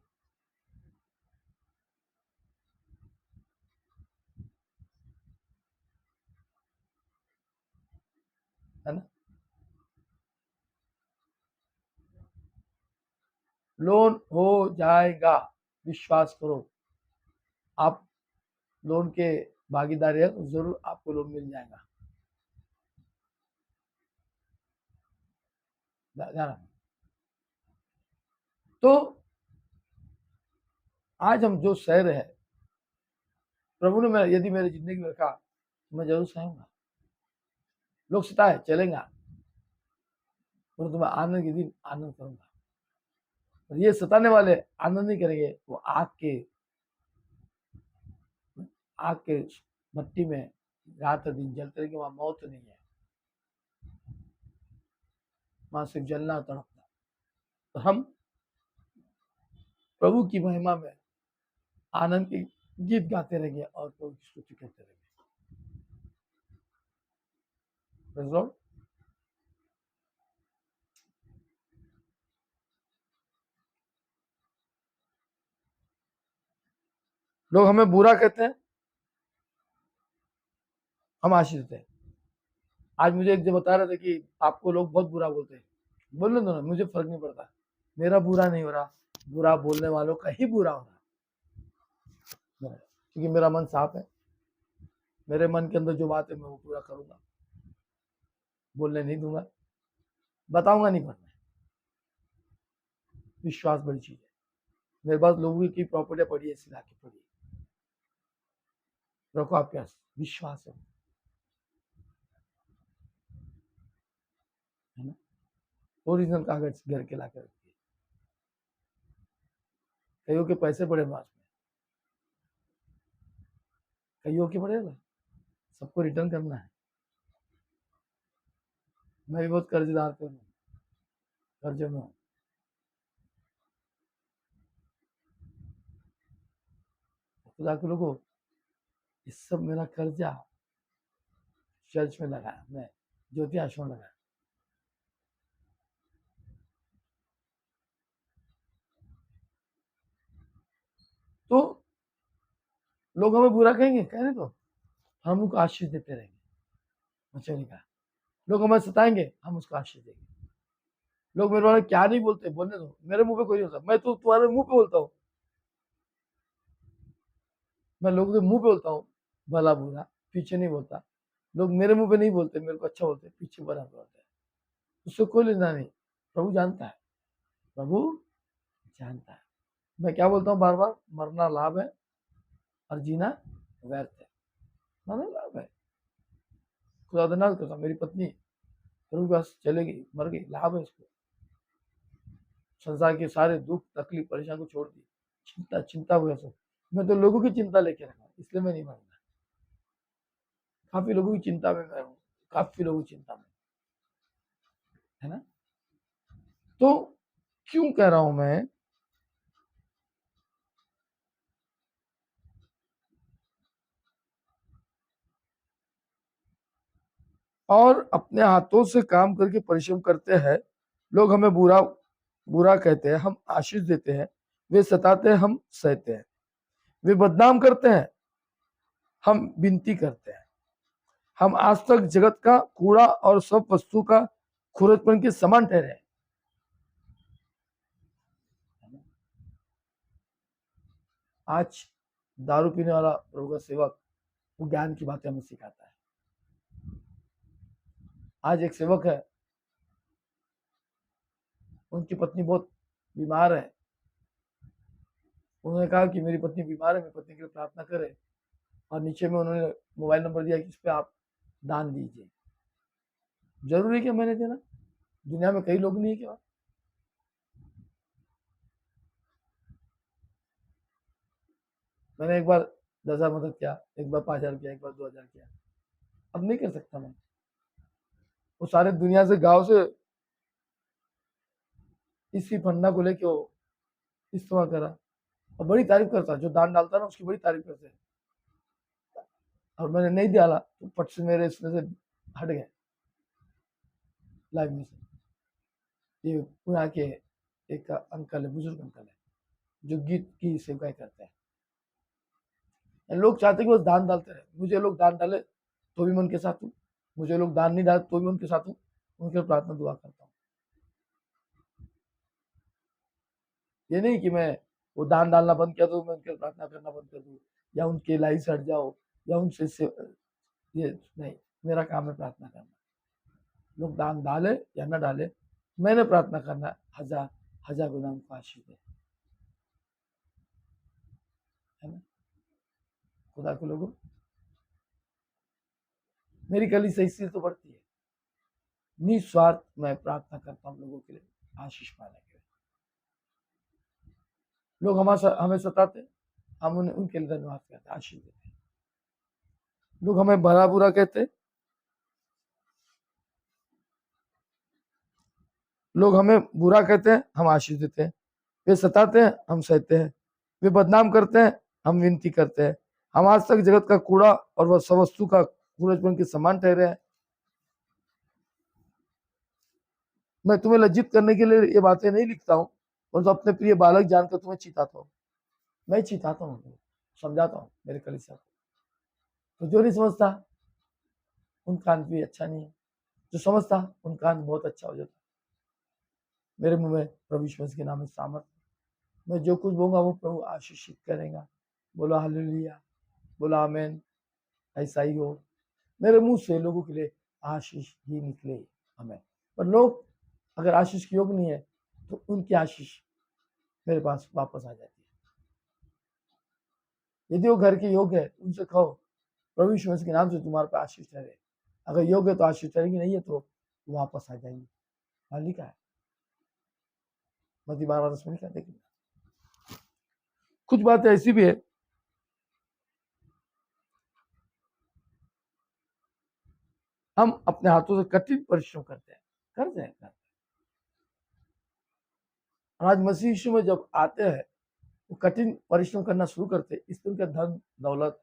है ना। लोन हो जाएगा, विश्वास करो। आप लोन के भागीदार है तो जरूर आपको लोन मिल जाएगा। ध्यान। तो आज हम जो सह रहे हैं, प्रभु ने यदि मेरी जिंदगी में रखा तो मैं जरूर सहूंगा। लोग सताए चलेगा, परंतु मैं आनंद के दिन आनंद करूंगा। और ये सताने वाले आनंद नहीं करेंगे, वो आग के भट्टी में रात और दिन जलते रहेंगे। वहां मौत नहीं है, वहां सिर्फ जलना और तड़पना। तो हम प्रभु की महिमा में आनंद के गीत गाते रहेंगे और प्रभु की स्तुति करते रहेंगे। Praise Lord। लोग हमें बुरा कहते हैं, हम आशीष देते हैं। आज मुझे एक जो बता रहे थे कि आपको लोग बहुत बुरा बोलते हैं, बोलने दो ना, मुझे फर्क नहीं पड़ता। मेरा बुरा नहीं हो रहा, बुरा बोलने वालों का ही बुरा हो रहा, क्योंकि मेरा मन साफ है। मेरे मन के अंदर जो बात है मैं वो पूरा करूंगा, बोलने नहीं दूंगा, बताऊंगा नहीं पढ़ना। विश्वास बड़ी चीज है। मेरे पास लोगों की प्रॉपर्टी पड़ी है, सिला के पड़ी है, रखो आपके पास, विश्वास है ना। ओरिजिनल कागज घर के लाकर रखिए। कईयों के पैसे पड़े पास में, कईयों के पड़े ना, सबको रिटर्न करना है। मैं भी बहुत कर्जदार पे हूँ, कर्जे में हूँ। खुदा के लोगों, ये सब मेरा कर्जा चर्च में लगाया, मैं ज्योति आश्रम लगाया। तो लोग हमें बुरा कहेंगे, कहने तो हम उनको आशीष देते रहेंगे। बच्चों ने कहा लोग हमें सताएंगे, हम उसको आशीष देंगे। लोग मेरे बारे में क्या नहीं बोलते, बोलने दो, मेरे मुंह पे कोई नहीं होता। मैं तो तुम्हारे मुंह पे बोलता हूँ, मैं लोगों के मुंह पे बोलता हूँ भला बुरा, पीछे नहीं बोलता। लोग मेरे मुंह पे नहीं बोलते, मेरे को अच्छा बोलते, पीछे बुरा बोलते हैं। उससे कोई लेना नहीं, प्रभु जानता है, प्रभु जानता है। मैं क्या बोलता हूँ बार बार, मरना लाभ है और जीना व्यर्थ है। मरना लाभ है, खुदा धन्यवाद करता हूँ, मेरी पत्नी प्रभु के पास चलेगी, मर गई, लाभ है उसको। संसार के सारे दुख तकलीफ परेशान को छोड़ दी, चिंता हुआ सब। मैं तो लोगों की चिंता लेके रखा, इसलिए मैं नहीं मरूंगा। काफी लोगों की चिंता में मैं हूँ, काफी लोगों की चिंता में, है ना। तो क्यों कह रहा हूं मैं, और अपने हाथों से काम करके परिश्रम करते हैं। लोग हमें बुरा बुरा कहते हैं, हम आशीष देते हैं। वे सताते हैं, हम सहते हैं। वे बदनाम करते हैं, हम विनती करते हैं। हम आज तक जगत का कूड़ा और सब वस्तु का खुरदपन के समान ठहरे हैं। आज दारू पीने वाला प्रभु का सेवक वो ज्ञान की बातें हमें सिखाता है। आज एक सेवक है, उनकी पत्नी बहुत बीमार है। उन्होंने कहा कि मेरी पत्नी बीमार है, मेरी पत्नी के लिए प्रार्थना करें। और नीचे में उन्होंने मोबाइल नंबर दिया कि इस पे आप दान दीजिए। जरूरी है क्या मैंने देना? दुनिया में कई लोग नहीं है क्या? मैंने एक बार 10,000 मदद किया, एक बार 5,000 किया, एक बार 2,000 किया। अब नहीं कर सकता मैं। वो सारे दुनिया से गांव से इसी फंडा को लेके वो इस्तेमाल करा और बड़ी तारीफ करता, जो दान डालता ना उसकी बड़ी तारीफ करते हैं। और मैंने नहीं डाला तो पट से मेरे इसमें से हट गए लाइव में से। ये यहाँ के एक अंकल है, बुजुर्ग अंकल है, जो गीत की सेवकाई करते हैं। लोग चाहते हैं कि बस दान डालते रहे। मुझे लोग दान डाले तो भी मैं उनके साथ हूँ, मुझे लोग दान नहीं डाले तो भी उनके साथ हूँ, उनके लिए प्रार्थना दुआ करता हूँ। ये नहीं कि मैं वो दान डालना बंद किया तो मैं उनके लिए प्रार्थना करना बंद कर दूँ या उनके लाइन से हट जाओ या उनसे ये नहीं। मेरा काम है प्रार्थना करना। लोग दान डाले या न डाले, मैंने प्रार्थना करना, हजार हजार गुना उनको आशीष दे, है ना? खुदा के लोगों, मेरी कली से इससे तो बढ़ती है। निस्वार्थ मैं प्रार्थना करता हूँ लोगों के लिए आशीष पाने के लिए। लोग हमें सताते, हम उन्हें उनके लिए धन्यवाद कहते हैं, आशीष देते हैं। लोग हमें भला बुरा कहते, लोग हमें बुरा कहते हैं, हम आशीष देते हैं। वे सताते हैं, हम सहते हैं। वे बदनाम करते हैं, हम विनती करते हैं। हम आज तक जगत का कूड़ा और वह सब वस्तु का कूड़ेपन के समान ठहरे हैं। मैं तुम्हें लज्जित करने के लिए ये बातें नहीं लिखता हूँ, और तो अपने प्रिय बालक जानकर तुम्हें चिताता हूँ। मैं चिताता हूँ, समझाता हूँ मेरे कलीसिया को। तो जो नहीं समझता उनका अंत भी अच्छा नहीं है, जो समझता उनका अंत बहुत अच्छा हो जाता। मेरे मुंह में प्रभु यीशु मसीह के नाम में सामर्थ, मैं जो कुछ बोलूंगा वो प्रभु आशीषित करेगा। बोलो हालेलुया, बोलो आमीन। ऐसा ही हो, मेरे मुंह से लोगों के लिए आशीष ही निकले, हमें। पर लोग अगर आशीष के योग नहीं है तो उनकी आशीष मेरे पास वापस आ जाती है। यदि वो घर के योग है, उनसे कहो प्रभु यीशु मसीह के नाम से तुम्हारे पे आशीष ठहरे। अगर योग है तो आशीष ठहरेगी, नहीं है तो वापस आ जाएंगी। हाँ, लिखा है मत्ती 12:10 में, लिखा है, देखिए। कुछ बातें ऐसी भी है, हम अपने हाथों से कठिन परिश्रम करते हैं, करते हैं। आज मसीह यीशु में जब आते हैं वो कठिन परिश्रम करना शुरू करते, इससे उनका धन दौलत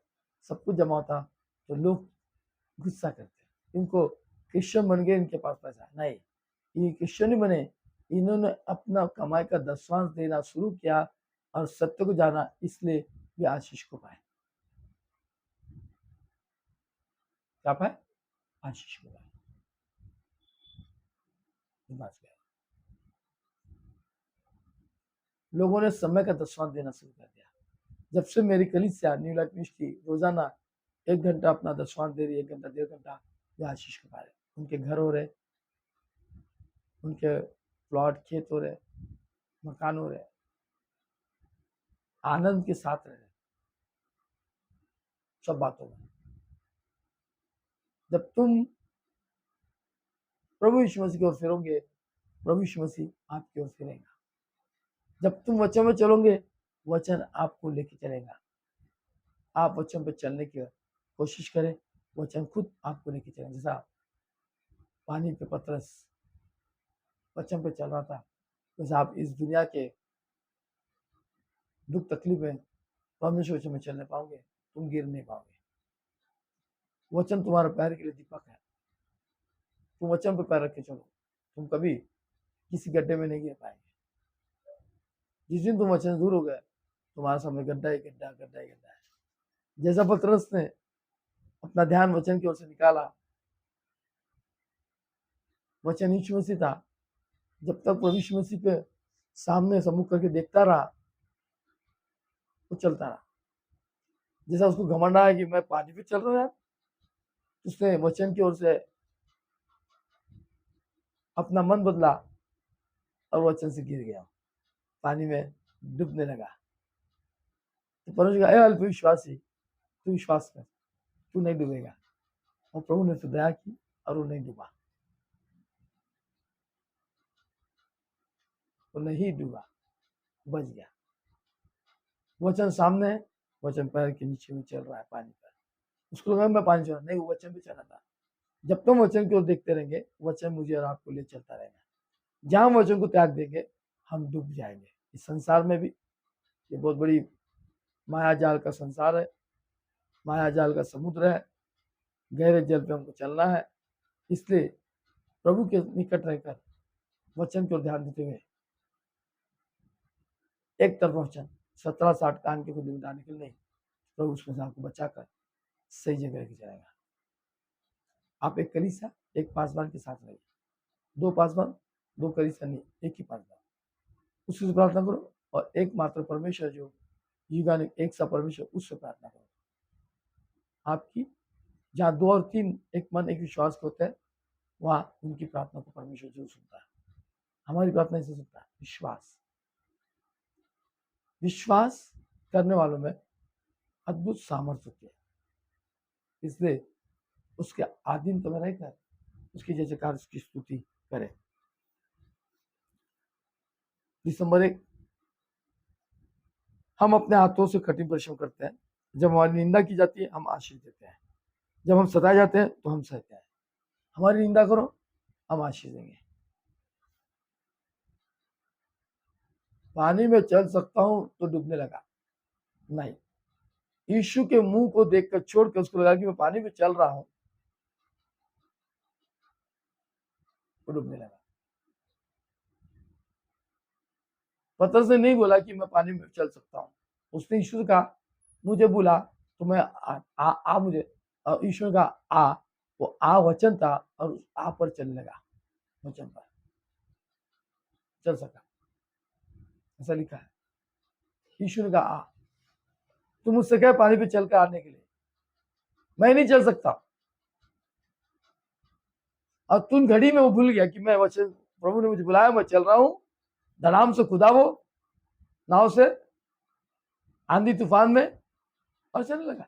सब कुछ जमा होता, तो लोग गुस्सा करते हैं। इनको क्रिश्चियन बन गए, इनके पास पैसा नहीं, ये क्रिश्चियन ही बने। इन्होंने अपना कमाई का दशवांश देना शुरू किया और सत्य को जाना, इसलिए वे आशीष को पाए। क्या पाए? आशीष को पाए। लोगों ने समय का दशवांश देना शुरू कर दिया। जब से मेरी कलीसिया न्यू लाइफ मिनिस्ट्री रोजाना 1 घंटा अपना दशवांश दे रही है, 1 घंटा 1.5 घंटा, वे आशीष को पा रहे। उनके घर हो रहे, उनके प्लॉट खेत हो रहे, मकान हो रहे, आनंद के साथ रह रहे, सब बातों में। जब तुम प्रभु यीशु मसीह की ओर फिरोगे, प्रभु यीशु मसीह आपकी ओर फिरेगा। जब तुम वचन में चलोगे, वचन आपको लेके चलेगा। आप वचन पे चलने की कोशिश करें, वचन खुद आपको लेके चलेगा। जैसा पानी पे पतरस वचन पे चल रहा था, वैसे आप इस दुनिया के दुख तकलीफ में परमेश्वर वचन में चलने पाओगे, तुम गिर नहीं पाओगे। वचन तुम्हारे पैर के लिए दीपक है, तुम वचन पे पैर रख के चलो, तुम कभी किसी गड्ढे में नहीं गिर पाएंगे। जिस दिन तुम वचन से दूर हो गए, तुम्हारे सामने गड्ढा ही गड्ढा, गड्ढा ही गड्ढा है। जैसा पतरस ने अपना ध्यान वचन की ओर से निकाला, वचन यीशु मसीह था, जब तक वो यीशु मसीह के सामने सम्मुख करके देखता रहा, वो चलता रहा। जैसा उसको घमंड आया कि मैं पानी पे चल रहा हूं यार, उसने वचन की ओर से अपना मन बदला और वचन से गिर गया, पानी में डूबने लगा। तो परमेश्वर कहा, अल्प विश्वासी, तू विश्वास कर, तू नहीं डूबेगा। और प्रभु ने तो दया की और वो नहीं डूबा, वो नहीं डूबा, बच गया। वचन सामने है, वचन पैर के नीचे में चल रहा है पानी पर। उसको लगा मैं पानी चला, नहीं, वो वचन पे चला था। जब तुम वचन की ओर देखते रहेंगे, वचन मुझे और आपको ले चलता रहेगा। जहां हम वचन को त्याग देंगे, हम डूब जाएंगे। इस संसार में भी ये बहुत बड़ी माया जाल का संसार है, माया जाल का समुद्र है, गहरे जल पे हमको चलना है। इसलिए प्रभु के निकट रहकर वचन की ओर ध्यान देते हुए एक तरफ वचन 17-60 कान के खुद मिटाने के लिए नहीं, प्रभु उसमें से आपको बचाकर सही जगह लेके जाएगा। आप एक कलीसिया, एक पासवान के साथ रहिए, 2 पासवान, 2 कलीसिया नहीं, एक ही पासवान, उससे प्रार्थना करो। और एकमात्र परमेश्वर जो युगानुग एक सा परमेश्वर, उससे प्रार्थना करो। आपकी जहाँ 2 और 3 एक मन एक विश्वास होते हैं, वहां उनकी प्रार्थना को परमेश्वर जरूर सुनता है। हमारी प्रार्थना इसे सुनता है, विश्वास। विश्वास करने वालों में अद्भुत सामर्थ्य होती है, इसलिए उसके आधीन तो में रहकर उसकी जय जयकार, उसकी स्तुति करें। दिसंबर 1, हम अपने हाथों से कठिन परिश्रम करते हैं। जब हमारी निंदा की जाती है, हम आशीष देते हैं। जब हम सताए जाते हैं, तो हम सहते हैं। हमारी निंदा करो, हम आशीष देंगे। पानी में चल सकता हूं तो डूबने लगा, नहीं। यीशु के मुंह को देखकर छोड़कर उसको लगा कि मैं पानी में चल रहा हूं, वो डूबने लगा। पतरस ने नहीं बोला कि मैं पानी में चल सकता हूं, उसने यीशु से कहा मुझे बुला तो मैं आ मुझे, और यीशु ने कहा आ, वो आ वचन था और उस आ पर चलने लगा, वचन पर चल सका, ऐसा लिखा है। यीशु ने कहा आ, तुम मुझसे कहे पानी पे चल कर आने के लिए, मैं नहीं चल सकता। और तुम घड़ी में वो भूल गया कि मैं वचन, प्रभु ने मुझे बुलाया, मैं चल रहा हूं, धड़ाम से खुदा वो नाव से आंधी तूफान में, और चलने लगा।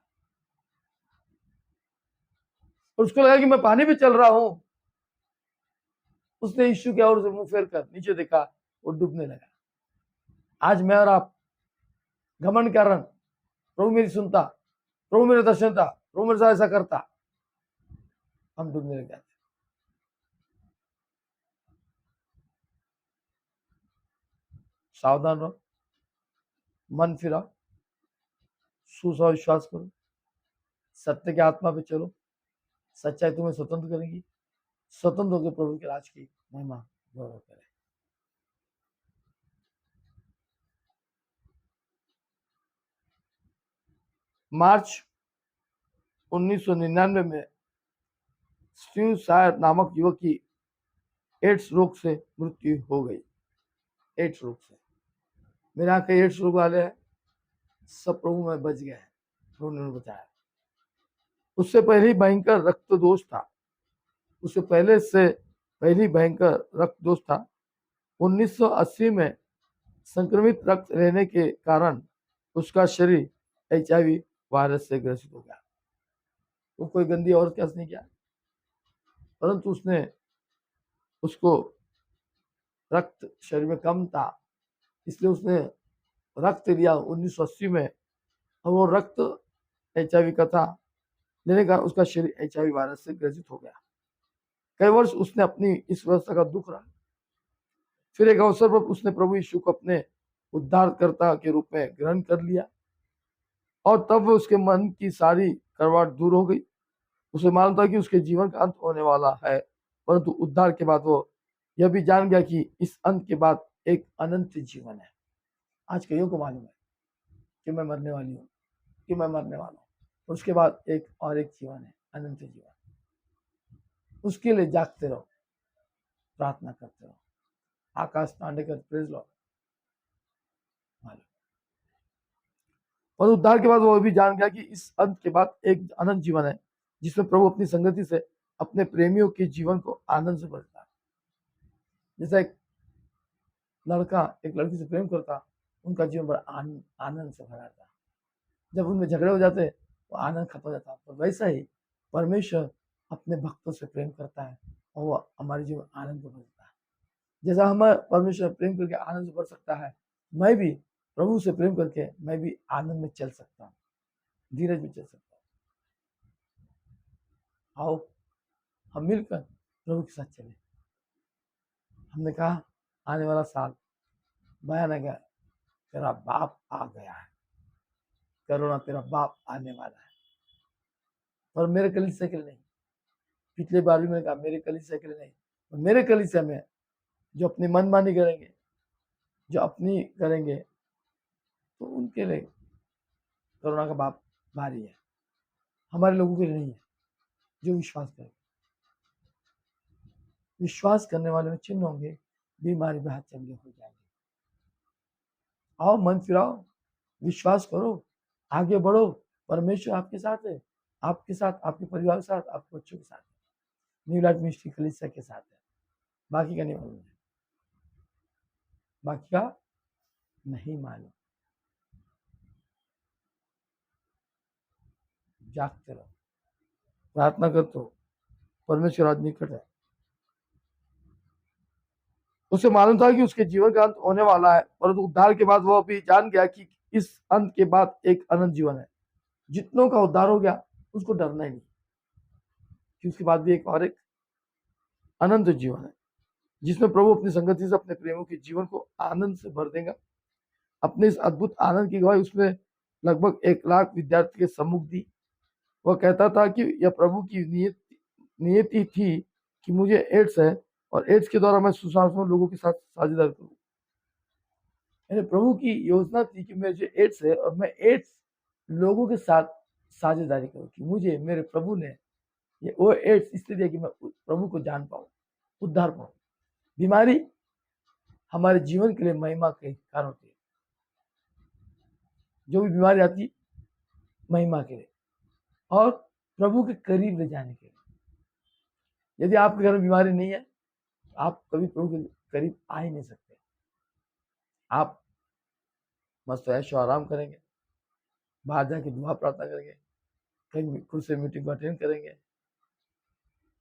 और उसको लगा कि मैं पानी पे चल रहा हूं। उसने यीशु की ओर से मुंह फेर कर नीचे देखा, वो डूबने लगा। आज मैं और आप घमंड के कारण, प्रभु मेरी सुनता, प्रभु मेरे दर्शन था, प्रभु मेरे साथ ऐसा करता, हम डूबने लग जाते। सावधान रहो, मन फिराओ, सुसवा विश्वास करो, सत्य के आत्मा पे चलो, सच्चाई तुम्हें स्वतंत्र करेगी। स्वतंत्र होकर प्रभु के राज की महिमा गौरव करे। मार्च 1999 में स्टीव शायर नामक युवक की एड्स रोग से मृत्यु हो गई। एड्स रोग से, मेरे यहाँ कई एड्स रोग वाले हैं, सब प्रभु में बच गए हैं, प्रभु ने बचाया। उससे पहले भयंकर रक्त दोष था, उससे पहले से पहली भयंकर रक्त दोष था। 1980 में संक्रमित रक्त रहने के कारण उसका शरीर HIV वायरस से ग्रसित हो गया। वो कोई गंदी औरत के पास नहीं गया, परंतु उसने, उसको रक्त शरीर में कम था, इसलिए उसने रक्त लिया 1980 में, और वो रक्त HIV का था, लेने का उसका शरीर HIV वायरस से ग्रसित हो गया। कई वर्ष उसने अपनी इस व्यवस्था का दुख रहा। फिर एक अवसर पर उसने प्रभु यीशु को अपने उद्धारकर्ता के रूप में ग्रहण कर लिया, और तब उसके मन की सारी करवाट दूर हो गई। उसे मालूम था कि उसके जीवन का अंत होने वाला है, परंतु उद्धार के बाद वो यह भी जान गया कि इस अंत के बाद एक अनंत जीवन है। आज कईयों को मालूम है कि मैं मरने वाली हूँ, कि मैं मरने वाला हूँ। उसके बाद एक जीवन है, अनंत जीवन। उसके लिए जागते रहो, प्रार्थना करते रहो, आकाश तांडे कर प्रेज लो। और उद्धार के बाद वो भी जान गया कि इस अंत के बाद एक अनंत जीवन है, जिसमें प्रभु अपनी संगति से अपने प्रेमियों के जीवन को आनंद से भरता है। जैसा एक लड़का एक लड़की से प्रेम करता, उनका जीवन बड़ा आनंद से भरा था। जब उनमें झगड़े हो जाते तो आनंद खत्म हो जाता। तो वैसा ही परमेश्वर अपने भक्तों से प्रेम करता है और वो हमारे जीवन आनंद को भरता है। जैसा हम परमेश्वर प्रेम करके आनंद से भर सकता है, मैं भी प्रभु से प्रेम करके मैं भी आनंद में चल सकता हूँ, धीरज में चल सकता हूँ। आओ हम मिलकर प्रभु के साथ चले। हमने कहा आने वाला साल भयानक है, तेरा बाप आ गया है, करुणा तेरा बाप आने वाला है। पर मेरे कलीसिया के लिए नहीं, पिछले बार भी मैंने कहा मेरे कलीसिया के लिए नहीं, और मेरे कलीसिया में जो अपनी मनमानी करेंगे, जो अपनी करेंगे, तो उनके लिए करुणा का बाप भारी है। हमारे लोगों के लिए नहीं है, जो विश्वास करेंगे। विश्वास करने वाले में चिन्ह होंगे, बीमारी में हाथ चंगे हो जाएंगे। आओ मन फिराओ, विश्वास करो, आगे बढ़ो। परमेश्वर आपके साथ है, आपके साथ, आपके परिवार के साथ, आपके बच्चों के साथ है, न्यू लाइफ मिनिस्ट्री कलीसिया के साथ है। बाकी का नहीं मालूम है, बाकी का नहीं मालूम। जागते रहो, प्रार्थना करते हो, परमेश्वर आज निकट है। उसे मालूम था कि उसके जीवन का अंत होने वाला है, परंतु उद्धार के बाद वह भी जान गया कि इस अंत के बाद एक अनंत जीवन है। जितनों का उद्धार हो गया उसको डरना ही नहीं, कि उसके बाद भी एक अनंत जीवन है, जिसमें प्रभु अपनी संगति से अपने प्रेमों के जीवन को आनंद से भर देगा। अपने इस अद्भुत आनंद की गवाही उसने लगभग 1,00,000 विद्यार्थी के सम्मुख दी। वह कहता था कि यह प्रभु की नियति थी कि मुझे एड्स है और एड्स के द्वारा मैं सुसमाचार लोगों के साथ साझेदार करूं। यानी प्रभु की योजना थी कि मुझे एड्स है और मैं एड्स लोगों के साथ साझेदारी करूं, कि मुझे मेरे प्रभु ने ये वो एड्स इसलिए दिया कि मैं प्रभु को जान पाऊं, उद्धार पाऊं। बीमारी हमारे जीवन के लिए महिमा के कारण होती है। जो भी बीमारी आती महिमा के लिए और प्रभु के करीब ले जाने के लिए। यदि आपके घर में बीमारी नहीं है, आप कभी प्रभु के करीब आ ही नहीं सकते। आप मस्त ऐशो आराम करेंगे, बाहर जाके दुआ प्रार्थना करेंगे, कहीं खुद से मीटिंग को अटेंड करेंगे,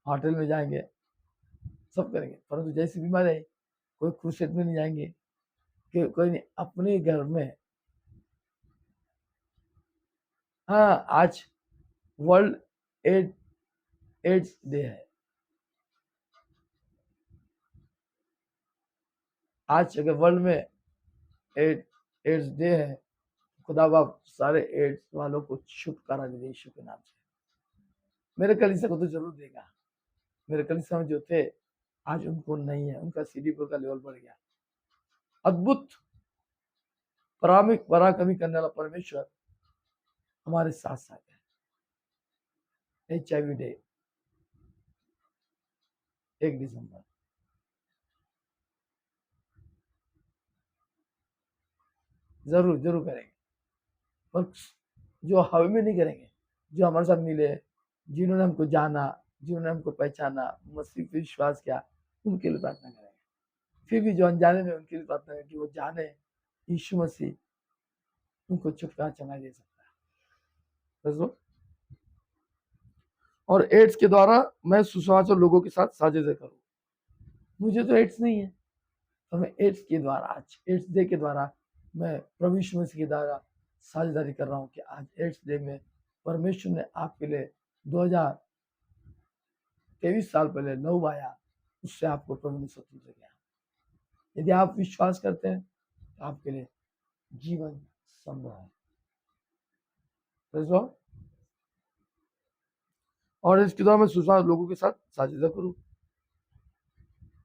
होटल में जाएंगे, सब करेंगे। परंतु जैसी बीमारी आई, कोई क्रूसेड में नहीं जाएंगे, कि कोई नहीं अपने घर में। हाँ, आज वर्ल्ड एड्स डे है। आज अगर वर्ल्ड में एड्स डे है, खुदा बाप सारे एड्स वालों को छुटकारा दे यीशु के नाम से। मेरे कलीसिया को तो जरूर देगा। मेरे कलीसिया में जो थे आज उनको नहीं है, उनका CD4 का लेवल बढ़ गया। अद्भुत पराक्रमी करने वाला परमेश्वर हमारे साथ साथ है। HIV डे 1 दिसंबर, जरूर जरूर करेंगे, पर जो हवा में नहीं करेंगे, जो हमारे साथ मिले, जिन्होंने हमको जाना, जिन्होंने हमको पहचाना, मसीह पे विश्वास किया, उनके लिए प्रार्थना करेंगे। फिर भी जो अनजाने में, उनके लिए प्रार्थना करें कि वो जाने यीशु मसीह उनको छुटकारा चंगा दे सकता है। समझो? और एड्स के द्वारा मैं सुसमाचार लोगों के साथ साझेदारी करूं। मुझे तो एड्स नहीं है, तो मैं एड्स के द्वारा, आज एड्स डे के द्वारा मैं प्रभु यीशु मसीह के द्वारा साझेदारी कर रहा हूँ कि आज एड्स डे में परमेश्वर ने आपके लिए 2023 साल पहले लहू बहाया, उससे आपको प्रभु ने स्वतंत्र किया। यदि आप विश्वास करते हैं तो आपके लिए जीवन संभव है। समझो? और इसके द्वारा मैं सुसमाचार लोगों के साथ साझेदारी करूं।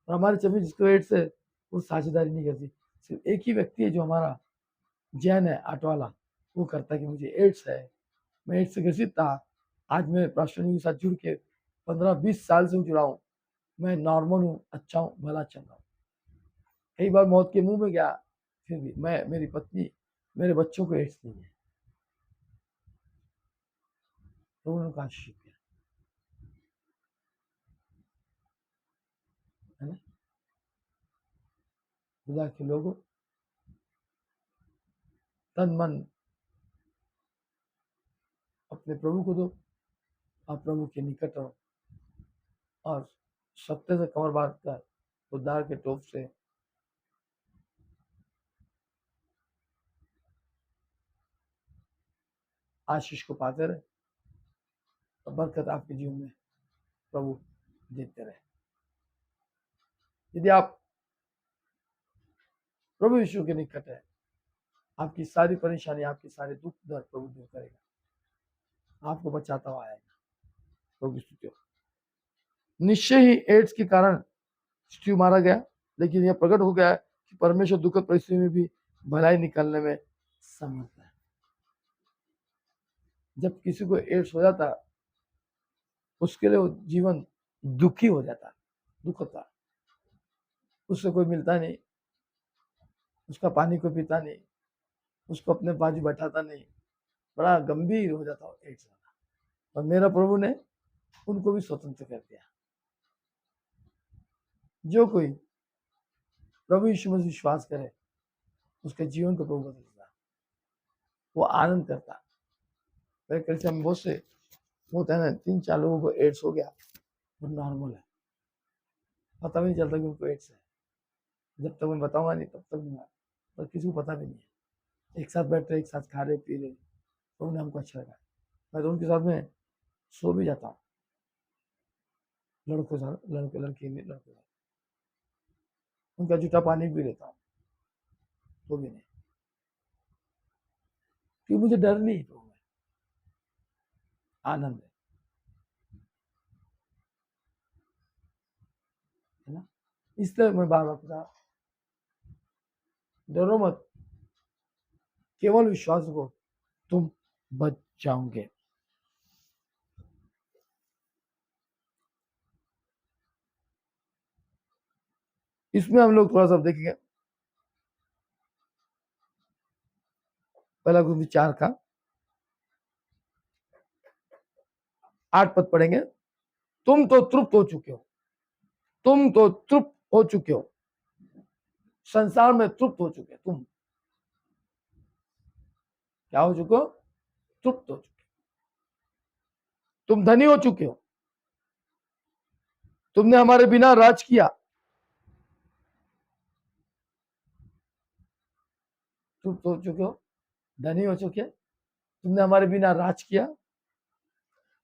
और हमारे चर्च में जिसको एड्स है वो साझेदारी नहीं करती। सिर्फ एक ही व्यक्ति है जो हमारा जैन है, आटवाला, वो करता है कि मुझे एड्स है, मैं एड्स से ग्रसित था। आज मैं पास्टर के साथ जुड़ के 15-20 साल से जुड़ा हूँ। मैं नॉर्मल हूँ, अच्छा हूँ, भला चल रहा हूँ। कई बार मौत के मुंह में गया, फिर भी मैं, मेरी पत्नी, मेरे बच्चों को एड्स नहीं है। तो उन्होंने कहा आशीष किया, है ना। खुदा के लोगों, तन मन अपने प्रभु को दो और प्रभु के निकट रहो और सत्य से कमर बांध कर उद्धार के टोप से आशीष को पाते रहे और बरकत आपके जीवन में प्रभु देते रहे। यदि आप प्रभु यीशु के निकट है, आपकी सारी परेशानी, आपके सारे दुख दर्द प्रभु दूर करेगा, आपको बचाता हुआ आएगा। प्रभु की स्तुति हो। निश्चय ही एड्स के कारण स्टीव मारा गया, लेकिन यह प्रकट हो गया कि परमेश्वर दुखद परिस्थिति में भी भलाई निकालने में समर्थ है। जब किसी को एड्स हो जाता, उसके लिए वो जीवन दुखी हो जाता, दुख होता, उससे कोई मिलता नहीं, उसका पानी कोई पीता नहीं, उसको अपने बाजू बैठाता नहीं, बड़ा गंभीर हो जाता हो एड्स वाला। और मेरा प्रभु ने उनको भी स्वतंत्र कर दिया। जो कोई प्रभु यीशु में विश्वास करे, उसके जीवन को प्रभु बदलता, वो आनंद करता। मेरे कलिसिया में बहुत से होता है ना, 3-4 लोगों को एड्स हो गया, वो नॉर्मल है, पता भी नहीं चलता कि उनको एड्स है। जब तक मैं बताऊंगा नहीं तब तक नहीं, पर किसी को पता भी नहीं है। एक साथ बैठ रहे, एक साथ खा रहे पी रहे, तो उन्हें हमको अच्छा लगा। मैं तो उनके साथ में सो भी जाता हूँ, लड़कों साथ, लड़के लड़की नहीं, लड़के साथ उनका जूठा पानी भी लेता हूँ, तो भी नहीं, क्योंकि मुझे डर नहीं है, तो आनंद है ना। इसलिए मैं बार बार बता, डरो मत, केवल विश्वास को, तुम बच जाओगे। इसमें हम लोग थोड़ा सा देखेंगे, पहला कुछ विचार का 8 पद पढ़ेंगे। तुम तो तृप्त हो चुके हो, तुम तो तृप्त हो चुके हो, संसार में तृप्त हो चुके, तुम क्या हो चुके हो? तृप्त हो चुके, तुम धनी हो चुके हो, तुमने हमारे बिना राज किया, तृप्त हो चुके हो, धनी हो चुके, तुमने हमारे बिना राज किया।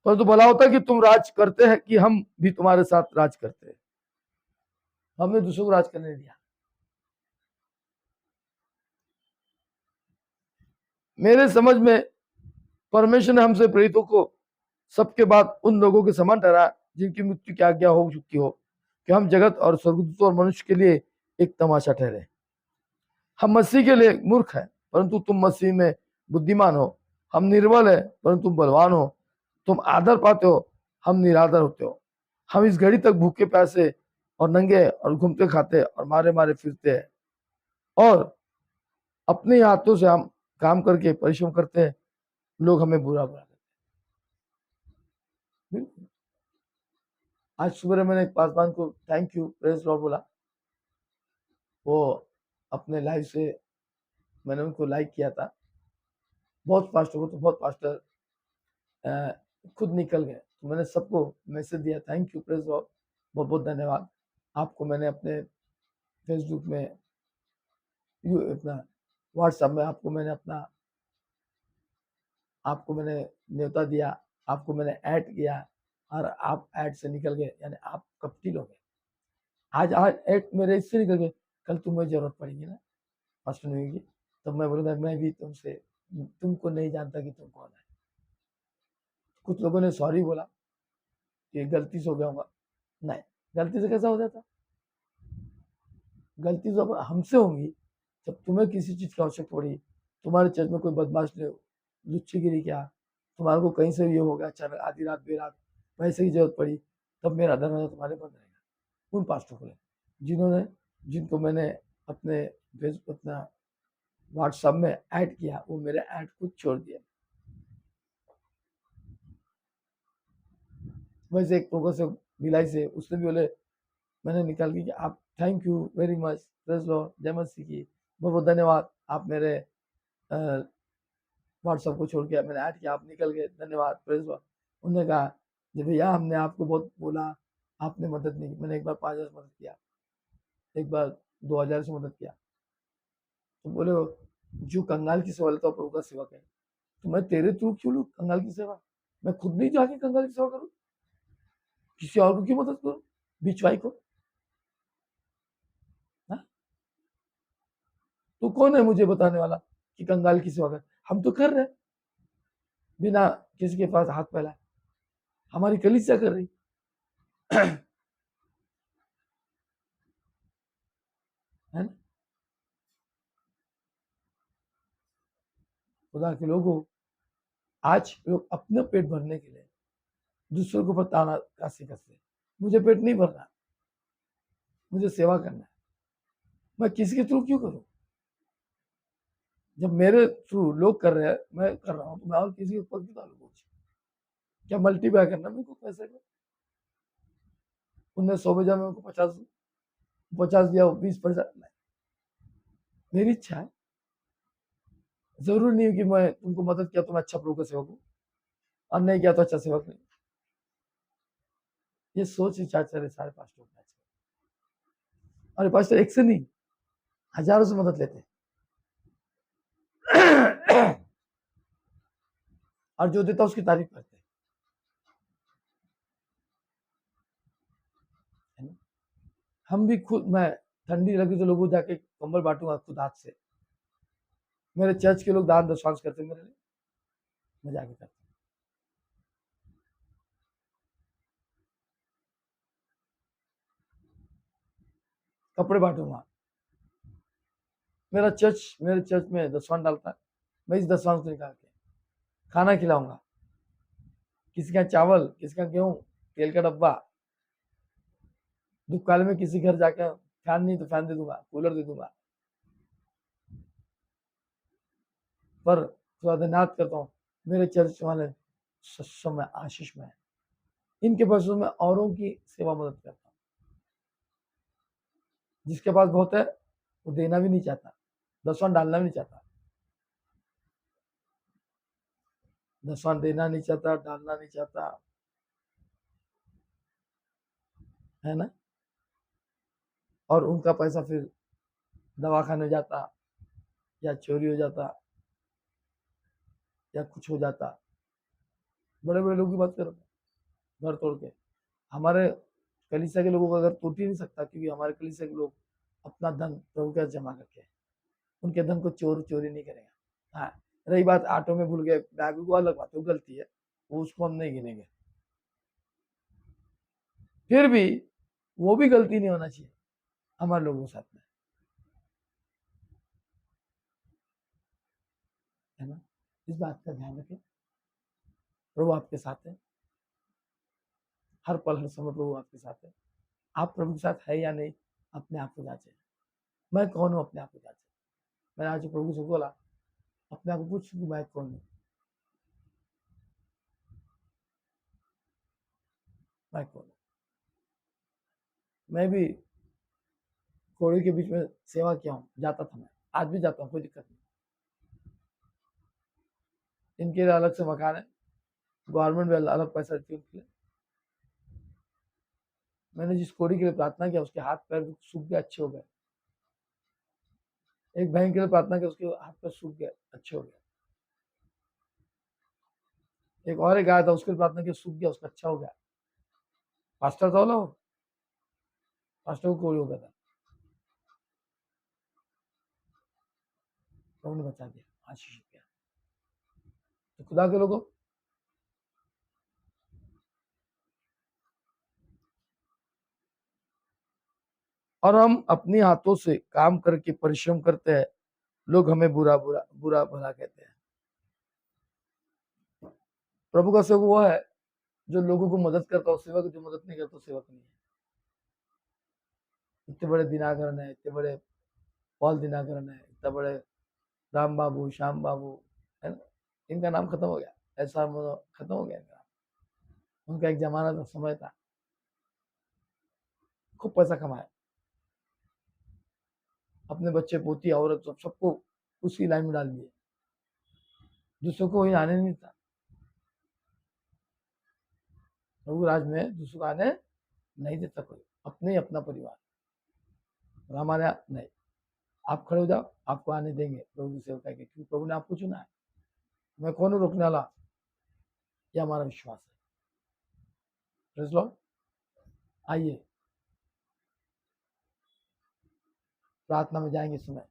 परंतु भला होता कि तुम राज करते हैं कि हम भी तुम्हारे साथ राज करते हैं। हमने दूसरों को राज करने दिया। मेरे समझ में परमेश्वर ने हमसे प्रेरितों को सबके बाद उन लोगों के समान ठहरा जिनकी मृत्यु की आज्ञा हो चुकी हो, कि हम जगत और स्वर्गदूतों और मनुष्य के लिए एक तमाशा ठहरे। हम मसीह के लिए मूर्ख हैं, परंतु तुम मसीह में बुद्धिमान हो। हम निर्बल है, परंतु तुम बलवान हो। तुम आदर पाते हो, हम निरादर होते हो। हम इस घड़ी तक भूखे प्यासे और नंगे और घूमते खाते और मारे मारे फिरते हैं, और अपने हाथों से हम काम करके परिश्रम करते हैं, लोग हमें बुरा बुरा कहते हैं। बिल्कुल। आज सुबह मैंने एक पासवान को थैंक यू प्रेज लॉर्ड बोला, वो अपने लाइव से मैंने उनको लाइक किया था। बहुत पास्टर को तो बहुत पास्टर खुद निकल गए, तो मैंने सबको मैसेज दिया, थैंक यू प्रेज लॉर्ड, बहुत बहुत धन्यवाद। आपको मैंने अपने फेसबुक में, अपना व्हाट्सएप में आपको मैंने न्योता दिया, आपको मैंने ऐड किया, और आप ऐड से निकल गए, यानी आप कपटी लोग हैं। आज ऐड मेरे इससे निकल गए, कल तुम्हें जरूरत पड़ेगी ना पास्टर नहीं होगी, तब मैं बोलूँगा मैं भी तुमको नहीं जानता कि तुम कौन है। कुछ लोगों ने सॉरी बोला कि गलती से हो गया होगा, नहीं, गलती से कैसा हो जाता, गलती जब हमसे होंगी, जब तुम्हें किसी चीज़ की आवश्यकता पड़ी, तुम्हारे चर्च में कोई बदमाश ने लुच्चेगिरी किया, तुम्हारे को कहीं से ये हो गया अचानक आधी रात बेरात, पैसे की ज़रूरत पड़ी, तब मेरा दरवाज़ा तुम्हारे बंद रहेगा। उन पास्टरों को जिन्होंने जिनको मैंने अपने अपना व्हाट्सएप में ऐड किया, वो मेरे ऐड को छोड़ दिया। वैसे एक प्रोग्रेसिव भिलाई से उसने भी बोले, मैंने निकाल दी कि आप thank you very much, praise Lord, जय मसीह की, बहुत बहुत धन्यवाद, आप मेरे व्हाट्सएप को छोड़ के मैंने ऐड किया, आप निकल गए, धन्यवाद, प्रेज लॉर्ड। उन्होंने कहा कि भैया हमने आपको बहुत बोला, आपने मदद नहीं की। मैंने एक बार 5,000 से मदद किया, एक बार 2,000 से मदद किया। तो बोले जो कंगाल की सेवा लेता है प्रभु का सेवक है, तो मैं तेरे थ्रू क्यों लूँ कंगाल की सेवा? मैं खुद नहीं जाके कंगाल की सेवा करूँ, किसी और को क्यों मदद करूँ, बिचवाई को? हाँ? तो कौन है मुझे बताने वाला कि कंगाल की सेवा कर? हम तो कर रहे हैं बिना किसी के पास हाथ फैलाए, हमारी कलीसिया कर रही है ना? खुदा के लोगों, आज लोग अपना पेट भरने के लिए दूसरों के ऊपर ताना कासी कसते हैं। मुझे पेट नहीं भरना, मुझे सेवा करना है, मैं किसी के थ्रू क्यों करूं? जब मेरे थ्रू लोग कर रहे हैं, मैं कर रहा हूं, तो मैं और किसी के ऊपर क्यों डालू बोझ? क्या मल्टीप्लाई करना मेरे को पैसे को? उनने 100 भेजा, मैं उनको 50 दिया, 20% मेरी इच्छा है। जरूरी नहीं है कि मैं तुमको मदद किया तो मैं अच्छा प्रभु का सेवक हूँ, और नहीं किया तो अच्छा सेवक नहीं। ये सोच विचार चले सारे पास्टर होना चाहिए। और ये पास्टर एक से नहीं, हजारों से मदद लेते हैं और जो देता है उसकी तारीफ करते हैं, है ना? हम भी खुद, मैं ठंडी लगी तो लोगों को जाके कंबल बांटूंगा खुद हाथ से। मेरे चर्च के लोग दान दशवांश करते हैं मेरे लिए, मैं जाके करता हूँ। कपड़े बांटूंगा, मेरे चर्च में दशवांश डालता है, मैं इस दशवांश को निकाल के खाना खिलाऊंगा। किसी का चावल, किसी का गेहूं, तेल का डब्बा, दुख काल में किसी घर जाकर फैन नहीं तो फैन दे दूंगा, कूलर दे दूंगा। पर थोड़ा धन्यवाद करता हूँ, मेरे चर्च वाले सक्षम में आशीष में है, इनके पैसों में औरों की सेवा मदद करता हूँ। जिसके पास बहुत है वो देना भी नहीं चाहता, दसवां डालना भी नहीं चाहता, दसवां देना नहीं चाहता, डालना नहीं चाहता, है ना? और उनका पैसा फिर दवाखाने जाता, या चोरी हो जाता, या कुछ हो जाता। बड़े बड़े लोगों की बात करो, घर तोड़ के। हमारे कलीसिया के लोगों को अगर टूट ही नहीं सकता, क्योंकि हमारे कलीसिया के लोग अपना धन प्रभु के पास जमा करके, उनके धन को चोरी नहीं करेगा। हाँ, रही बात ऑटो में भूल गए बैग, वो अलग बात, वो गलती है, वो उसको हम नहीं गिनेंगे। फिर भी वो भी गलती नहीं होना चाहिए हमारे लोगों के साथ में, है ना? इस बात का ध्यान रखें, प्रभु आपके साथ है, हर पल हर समय प्रभु आपके साथ है। आप प्रभु के साथ है या नहीं, अपने आप को जांचें। मैं कौन हूँ, अपने आप को जांचें। मैंने आज प्रभु से बोला, अपने आप को पूछ कि मैं कौन हूँ, मैं कौन हूँ। मैं भी कोड़े के बीच में सेवा किया हूँ, जाता था मैं, आज भी जाता हूँ, कोई दिक्कत नहीं। इनके लिए अलग से मकान है, गवर्नमेंट भी अलग पैसा देती है उनके लिए। मैंने जिस कोड़ी के लिए प्रार्थना किया उसके हाथ पैर सूख गए, अच्छे हो गए। एक बहन के लिए प्रार्थना किया, उसके हाथ पैर सूख गए, अच्छे हो गए। एक और एक आया था, उसके लिए प्रार्थना किया, सूख गया, उसका अच्छा हो गया। पास्टर था वो, पास्टर को कोड़ी हो गया था, प्रभु ने बचा दिया, आशीष किया। तो खुदा के लोगों, और हम अपने हाथों से काम करके परिश्रम करते हैं, लोग हमें बुरा बुरा बुरा भला कहते हैं। प्रभु का सेवक वो है जो लोगों को मदद करता हो, सेवक जो मदद नहीं करता सेवक नहीं है। इतने बड़े दिनाकरण है, इतने बड़े पॉल दिनाकरण है, इतने बड़े राम बाबू, श्याम बाबू, है ना, इनका नाम खत्म हो गया, ऐसा खत्म हो गया इनका। उनका एक जमाना था, समय था, खूब पैसा कमाया, अपने बच्चे पोती औरत सबको उसी लाइन में डाल दिए, दूसरों को वही आने नहीं था। प्रभु राज में दूसरों को आने नहीं देता कोई, अपने ही अपना परिवार। और हमारे यहाँ नहीं, आप खड़े हो जाओ, आपको आने देंगे प्रभु की सेवकाई के, क्योंकि प्रभु ने आपको चुना है। मैं कौन हूँ रोकने वाला? ये हमारा विश्वास है। Praise Lord. आइए प्रार्थना में जाएंगे इस समय।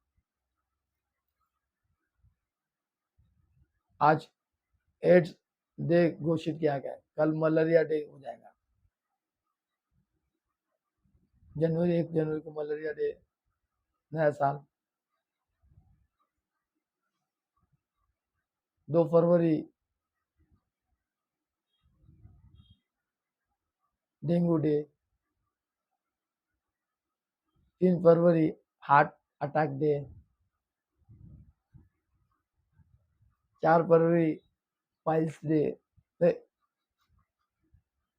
आज एड्स डे घोषित किया गया है, कल मलेरिया डे हो जाएगा। जनवरी 1 जनवरी को मलेरिया डे, नया साल। 2 फरवरी डेंगू डे, 3 फरवरी हार्ट अटैक डे, 4 फरवरी पाइल्स डे,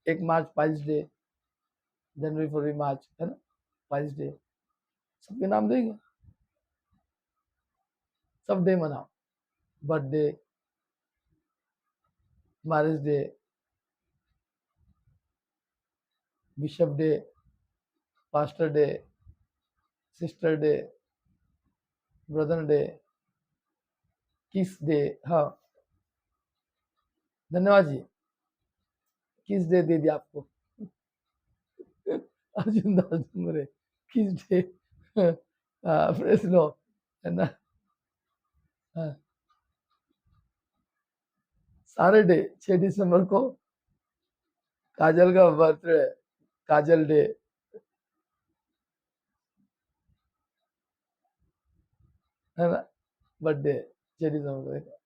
1 मार्च पाइल्स डे, जनवरी फरवरी मार्च, है ना, पाइल्स डे। सबके नाम देंगे, सब डे मनाओ। Birthday, marriage day, bishop day, pastor day, sister day, brother day, किस डे। हाँ, धन्यवाद जी, किस डे दे दिया आपको। अर्जुन दास डुमरे, किस डे। प्रेस लो, है ना। हाँ, सारे डे। 6 दिसंबर को काजल का बर्थडे, काजल डे, है ना, बर्थडे 6 दिसंबर को।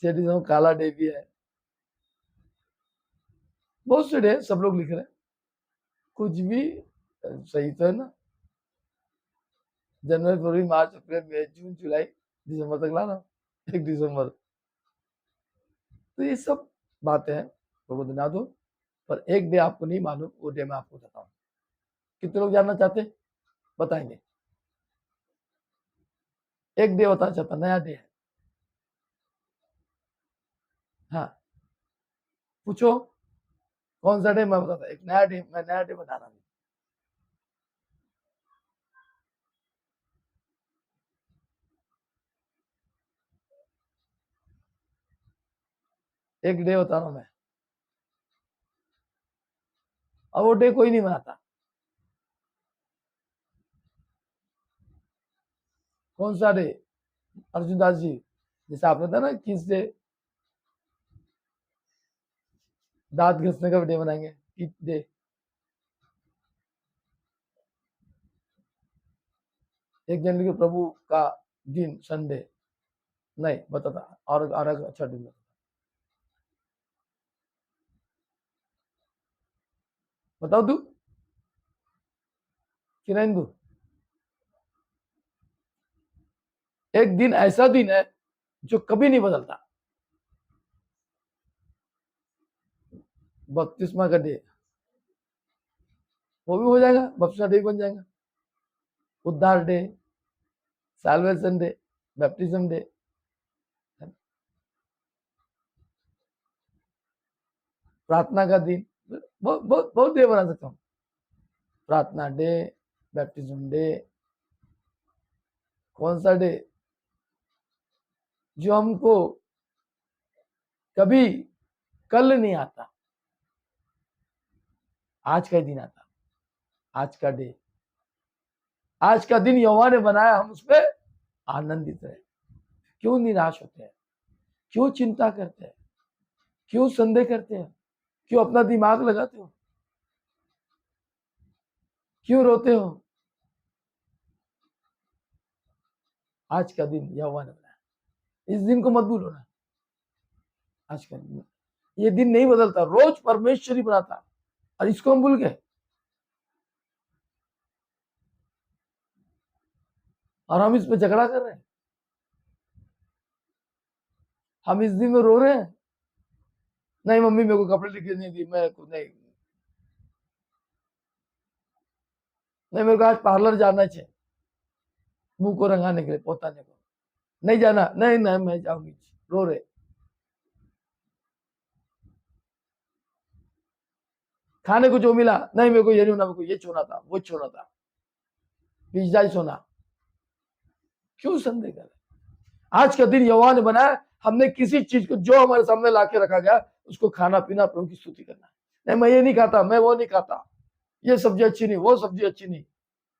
6 दिसंबर काला डे भी है। बहुत से डे सब लोग लिख रहे हैं, कुछ भी सही तो है ना। जनवरी फरवरी मार्च अप्रैल मई जून जुलाई दिसंबर तक लाना, 1 दिसंबर। तो ये सब बातें हैं, प्रभु धन्यवाद हो। पर एक डे आपको नहीं मालूम, वो डे मैं आपको बताऊं। कितने लोग जानना चाहते हैं? बताएंगे। एक डे बताना चाहता, नया डे है। हाँ, पूछो कौन सा डे, मैं बताता। एक नया डे, मैं नया डे बता रहा हूँ। एक डे बता रहा हूँ मैं, और वो डे कोई नहीं मनाता। कौन सा डे? अर्जुन दास जी, जैसे आपने बताया ना किस डे, दांत घसने का डे बनाएंगे, टीथ डे। 1 जनवरी को प्रभु का दिन संडे नहीं बताता, और अच्छा दिन बताता। बताओ तू कि नहीं तू? एक दिन ऐसा दिन है जो कभी नहीं बदलता, बपतिस्मा का डे। वो भी हो जाएगा, बपतिस्मा डे बन जाएगा। उद्धार day, salvation day, baptism day, प्रार्थना का दिन। बहुत बहुत बहुत डे बना सकता हूँ। प्रार्थना डे, बैप्टिज्म डे, कौन सा डे जो हमको कभी कल नहीं आता, आज का दिन आता। आज का डे, आज का दिन यहोवा ने बनाया, हम उस पर आनंदित रहे। क्यों निराश होते हैं? क्यों चिंता करते हैं? क्यों संदेह करते हैं? क्यों अपना दिमाग लगाते हो? क्यों रोते हो? आज का दिन यहोवा ने बनाया, इस दिन को मत भूलो ना। आज का दिन, ये दिन नहीं बदलता, रोज परमेश्वर ही बनाता, और इसको हम भूल गए और हम इस पे झगड़ा कर रहे हैं। हम इस दिन में रो रहे हैं, नहीं मम्मी मेरे को कपड़े लेके नहीं दी, मैं को नहीं, नहीं मेरे को आज पार्लर जाना चाहिए मुंह को रंगाने के लिए, पोताने को नहीं जाना, नहीं नहीं मैं जाऊंगी, रो रहे। खाने को जो मिला, नहीं मेरे को ये नहीं होना, मेरे को ये छोना था, वो छोना था, पिज्जा ही सोना। क्यों संदेह कर? आज का दिन यहोवा ने बनाया, हमने किसी चीज को जो हमारे सामने लाके रखा गया उसको खाना पीना, प्रभु की स्तुति करना। नहीं मैं ये नहीं खाता, मैं वो नहीं खाता, ये सब्जी अच्छी नहीं, वो सब्जी अच्छी नहीं।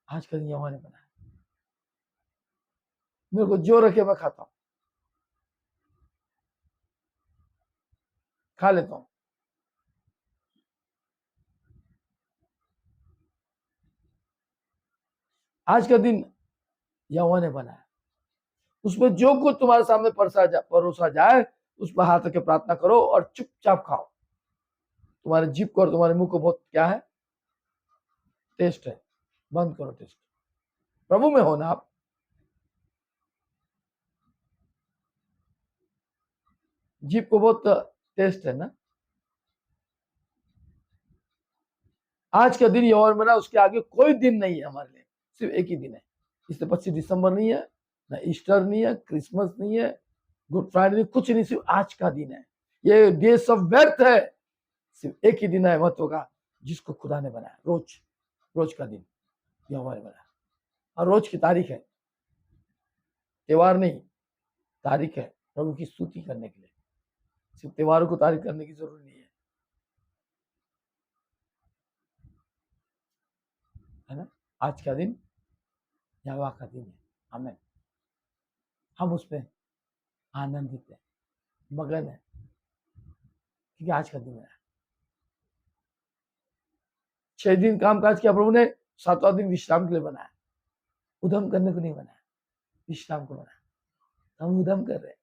आज का दिन यहोवा ने बनाया, मेरे को जो रखे मैं खाता हूं, खा लेता हूं। आज का दिन यहोवा ने बनाया, उसमें जो कुछ तुम्हारे सामने परोसा जाए उस पर हाथ रख प्रार्थना करो और चुपचाप खाओ। तुम्हारे जीभ को और तुम्हारे मुंह को बहुत क्या है, टेस्ट है, बंद करो टेस्ट। प्रभु में हो ना आप, जीभ को बहुत टेस्ट है ना। आज का दिन यहोवा ने बनाया, उसके आगे कोई दिन नहीं है हमारे लिए, सिर्फ एक ही दिन है। इससे 25 दिसंबर नहीं है, ना ईस्टर नहीं है, क्रिसमस नहीं है, गुड फ्राइडे नहीं, कुछ नहीं, सिर्फ आज का दिन है। ये डे सब व्यर्थ है, सिर्फ एक ही दिन है महत्व का, जिसको खुदा ने बनाया। रोज रोज का दिन यहोवा ने बनाया, और रोज की तारीख है, त्योहार नहीं, तारीख है प्रभु की स्तुति करने के लिए। सिर्फ त्योहारों को तारीख करने की जरूरत नहीं है ना। आज का दिन यहोवा का दिन है, आमीन। हम उसमें आनंदित है, मगन है, क्योंकि आज का दिन है। 6 दिन काम काज किया प्रभु ने, 7वां दिन विश्राम के लिए बनाया, उधम करने को नहीं बनाया, विश्राम को बनाया। हम उधम कर रहे हैं,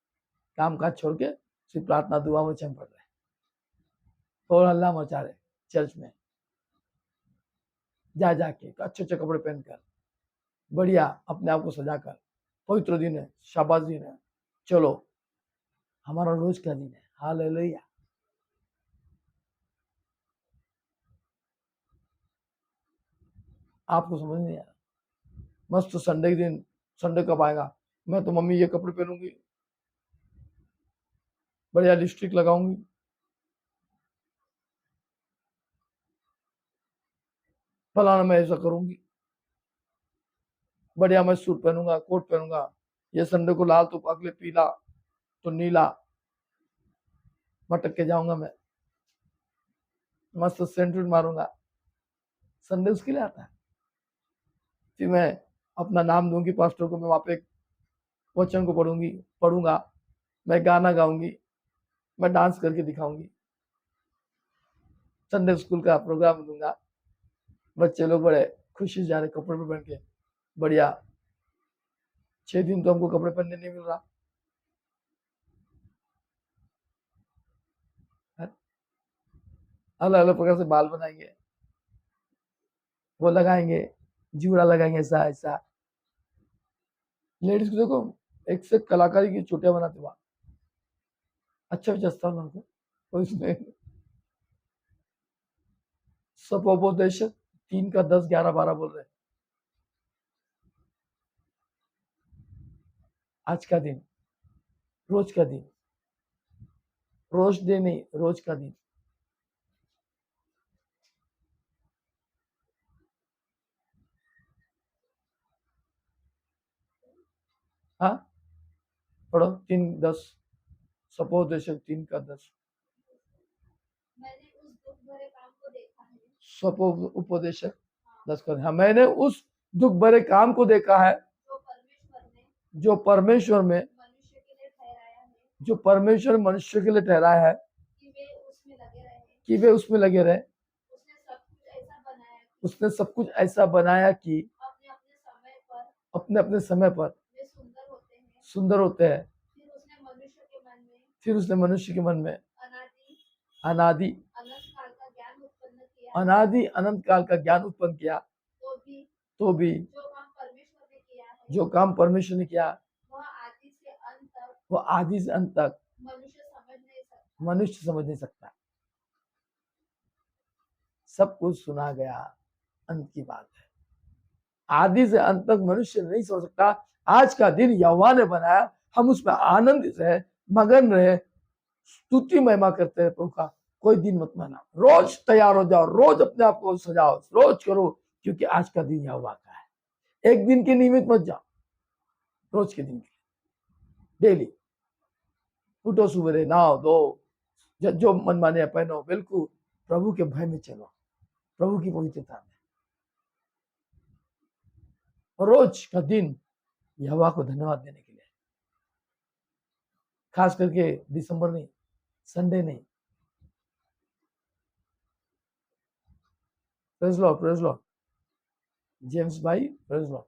काम काज छोड़ के सिर्फ प्रार्थना दुआ में चम पड़ रहे हैं और हल्ला मचा रहे चर्च में, जा जाके अच्छे अच्छे कपड़े पहनकर, बढ़िया अपने आप को सजाकर, पवित्र दिन है, शाबाश दिन है, चलो हमारा रोज का दिन है, हालेलुया। आपको समझ नहीं आ रहा, मस्त संडे के दिन, संडे कब आएगा, मैं तो मम्मी ये कपड़े पहनूंगी, बढ़िया लिपस्टिक लगाऊंगी, फलाना मैं ऐसा करूंगी, बढ़िया मैं सूट पहनूंगा, कोट पहनूंगा, ये संडे को लाल तो अगले पीला तो नीला, मटक के जाऊंगा मैं, मस्त सेंट मारूंगा। संडे उसके लिए आता है, फिर मैं अपना नाम दूंगी पास्टर को, मैं वहां पे वचन को पढ़ूंगा, मैं गाना गाऊंगी, मैं डांस करके दिखाऊंगी, संडे स्कूल का प्रोग्राम दूंगा, बच्चे लोग बड़े खुशी से जा रहे कपड़े पे पहन के, बढ़िया। 6 दिन तो हमको कपड़े पहनने नहीं मिल रहा, अलग अलग प्रकार से बाल बनाएंगे, वो लगाएंगे, जूड़ा लगाएंगे, ऐसा ऐसा। लेडीज को देखो, एक से कलाकारी की चोटियां बनाते वहां, अच्छा भी जचता है उनको, तो इसमें सपोपदेश 3 का 10 11 12 बोल रहे हैं। आज का दिन, रोज का दिन, रोज डे नहीं, रोज का दिन। हाँ पढ़ो 3 10, सपोपदेश 3 का 10। उपदेश 10 का, हाँ मैंने उस दुख भरे काम को देखा है जो परमेश्वर में, जो परमेश्वर मनुष्य के लिए ठहराया है, कि वे उसमें लगे रहे। उसने सब कुछ ऐसा बनाया कि अपने अपने समय पर सुंदर होते हैं। फिर उसने मनुष्य के मन में अनादि अनंत काल का ज्ञान उत्पन्न किया, तो भी जो काम परमेश्वर ने किया वो आदि से अंत तक मनुष्य समझ नहीं सकता। सब कुछ सुना गया, अंत की बात है। आदि से अंत तक मनुष्य नहीं समझ सकता। आज का दिन यहोवा ने बनाया, हम उसमें आनंदित रहे, मगन रहे, स्तुति महिमा करते हैं प्रभु का। कोई दिन मत माना, रोज तैयार हो जाओ, रोज अपने आप को सजाओ, रोज करो, क्योंकि आज का दिन यहोवा का है। एक दिन के निमित्त मत जाओ, रोज के दिन के डेली उठो, सुबह नहाओ धो, जो मन माने पहनो, बिल्कुल प्रभु के भय में चलो, प्रभु की पवित्रता में। रोज का दिन यहोवा को धन्यवाद देने के लिए, खास करके दिसंबर नहीं, संडे नहीं। प्रेज लॉर्ड जेम्स भाई, प्रेज लॉर्ड।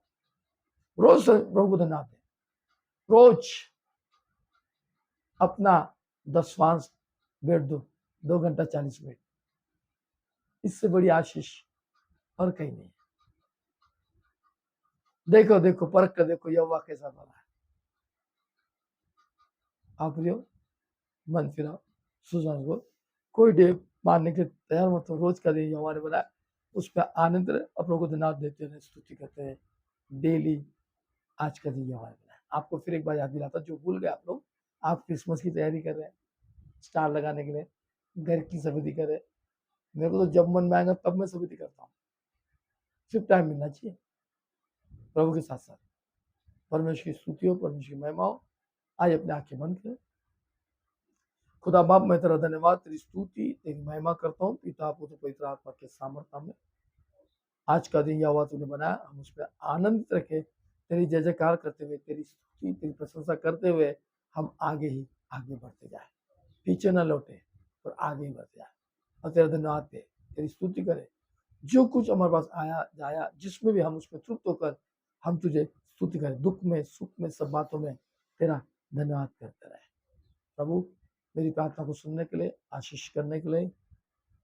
रोज प्रभु को धन्यवाद दें, रोज अपना दसवांश बैठ दो, 2 घंटा 40 मिनट, इससे बड़ी आशीष और कहीं नहीं। देखो देखो, परख कर देखो यहोवा कैसा बना है। आप लियो, मन फिराओ, सुजान को कोई डे मानने के तैयार मत हो। रोज का दिन यहोवा ने बनाया, उस पर आनंद रहे, अपनों को धन्यवाद देते रहे, स्तुति करते हैं डेली। आज का दिन यहोवा ने बनाया। आपको फिर एक बार याद दिलाता, जो भूल गए आप लोग, आप क्रिसमस की तैयारी कर रहे हैं, स्टार लगाने के लिए, घर की सफेदी कर रहे हैं। मेरे को तो जब मन में आएगा तब मैं सफेदी करता हूँ। सिर्फ टाइम मिलना चाहिए प्रभु के साथ साथ। परमेश्वर की स्तुति हो, परमेश्वर की महिमा हो। आज अपने आंखें बंद करें। खुदा बाप, मैं तेरा धन्यवाद, तेरी स्तुति, तेरी महिमा करता हूँ पिता, पुत्र, पवित्र आत्मा के सामर्थ्य में। आज का दिन यहोवा तूने बनाया, हम उस पर आनंदित रखे, तेरी जय जयकार करते हुए, तेरी स्तुति, तेरी प्रशंसा करते हुए हम आगे बढ़ते जाए, पीछे न लौटे और आगे ही बढ़ते जाए और तेरा धन्यवाद दे, तेरी स्तुति करे। जो कुछ हमारे पास आया जाया, जिसमें भी हम उसमें तृप्त होकर हम तुझे स्तुति करें, दुख में सुख में सब बातों में तेरा धन्यवाद करते रहे। प्रभु, मेरी प्रार्थना को सुनने के लिए, आशीष करने के लिए,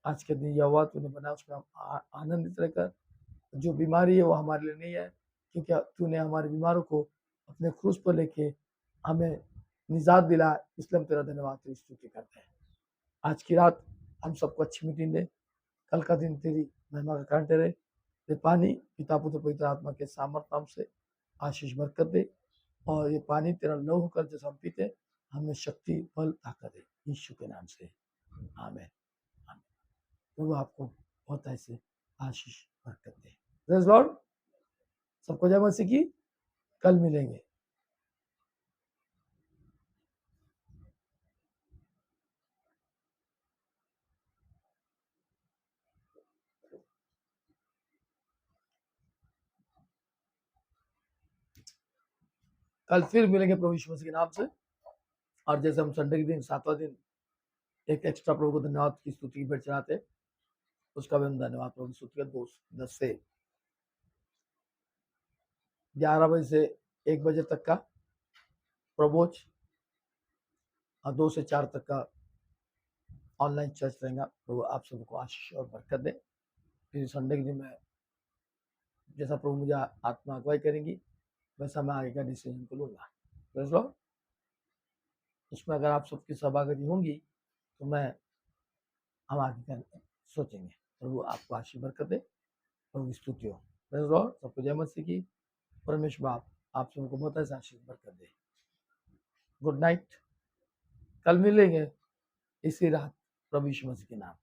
आज के दिन यहोवा तूने बनाया, उसमें हम आनंदित रहकर, जो बीमारी है वो हमारे लिए नहीं है, क्योंकि तूने हमारे बीमारों को अपने क्रूस पर लेके हमें निजात दिला, इसलिए हम तेरा धन्यवाद, तेरी स्तुति करते हैं। आज की रात हम सबको अच्छी मीटिंग दे, कल का दिन तेरी महिमा का कारण रहे। ये पानी पिता, पुत्र, पवित्र आत्मा के सामर्थ्य से आशीष बरकत दे, और ये पानी तेरा लहू होकर जैसा हम पीते, हमें शक्ति, बल, ताकत दे, यीशु के नाम से, आमीन। प्रभु आपको बहुत ऐसे आशीष बरकत दे। Praise Lord. सबको जय मसीह की। कल मिलेंगे। कल फिर मिलेंगे प्रभु यीशु मसीह के नाम से। और जैसे हम संडे के दिन, 7वां दिन, एक एक्स्ट्रा प्रभु को धन्यवाद की स्तुति की भेंट चढ़ाते, उसका भी हम धन्यवाद प्रभु की स्तुति का 10 से 11 बजे से 1 बजे तक का प्रभोज, और 2 से 4 तक का ऑनलाइन चर्च रहेगा। प्रभु आप सबको आशीष और बरकत दे। फिर संडे के दिन मैं, जैसा प्रभु मुझे आत्मा अगुवाई करेंगी, वैसा मैं आगे का डिसीजन को लूंगा। Praise Lord. उसमें अगर आप सबकी सहभागिता होंगी तो हम आगे का सोचेंगे। प्रभु आपको आशीष बरकत दे, प्रभु की स्तुति हो। Praise Lord. सबको जय मसीह की। परमेश्वर बाप आप सबको बहुत ऐसा आशीष बरकत दे। Good night. कल मिलेंगे इसी रात प्रभु यीशु मसीह के नाम।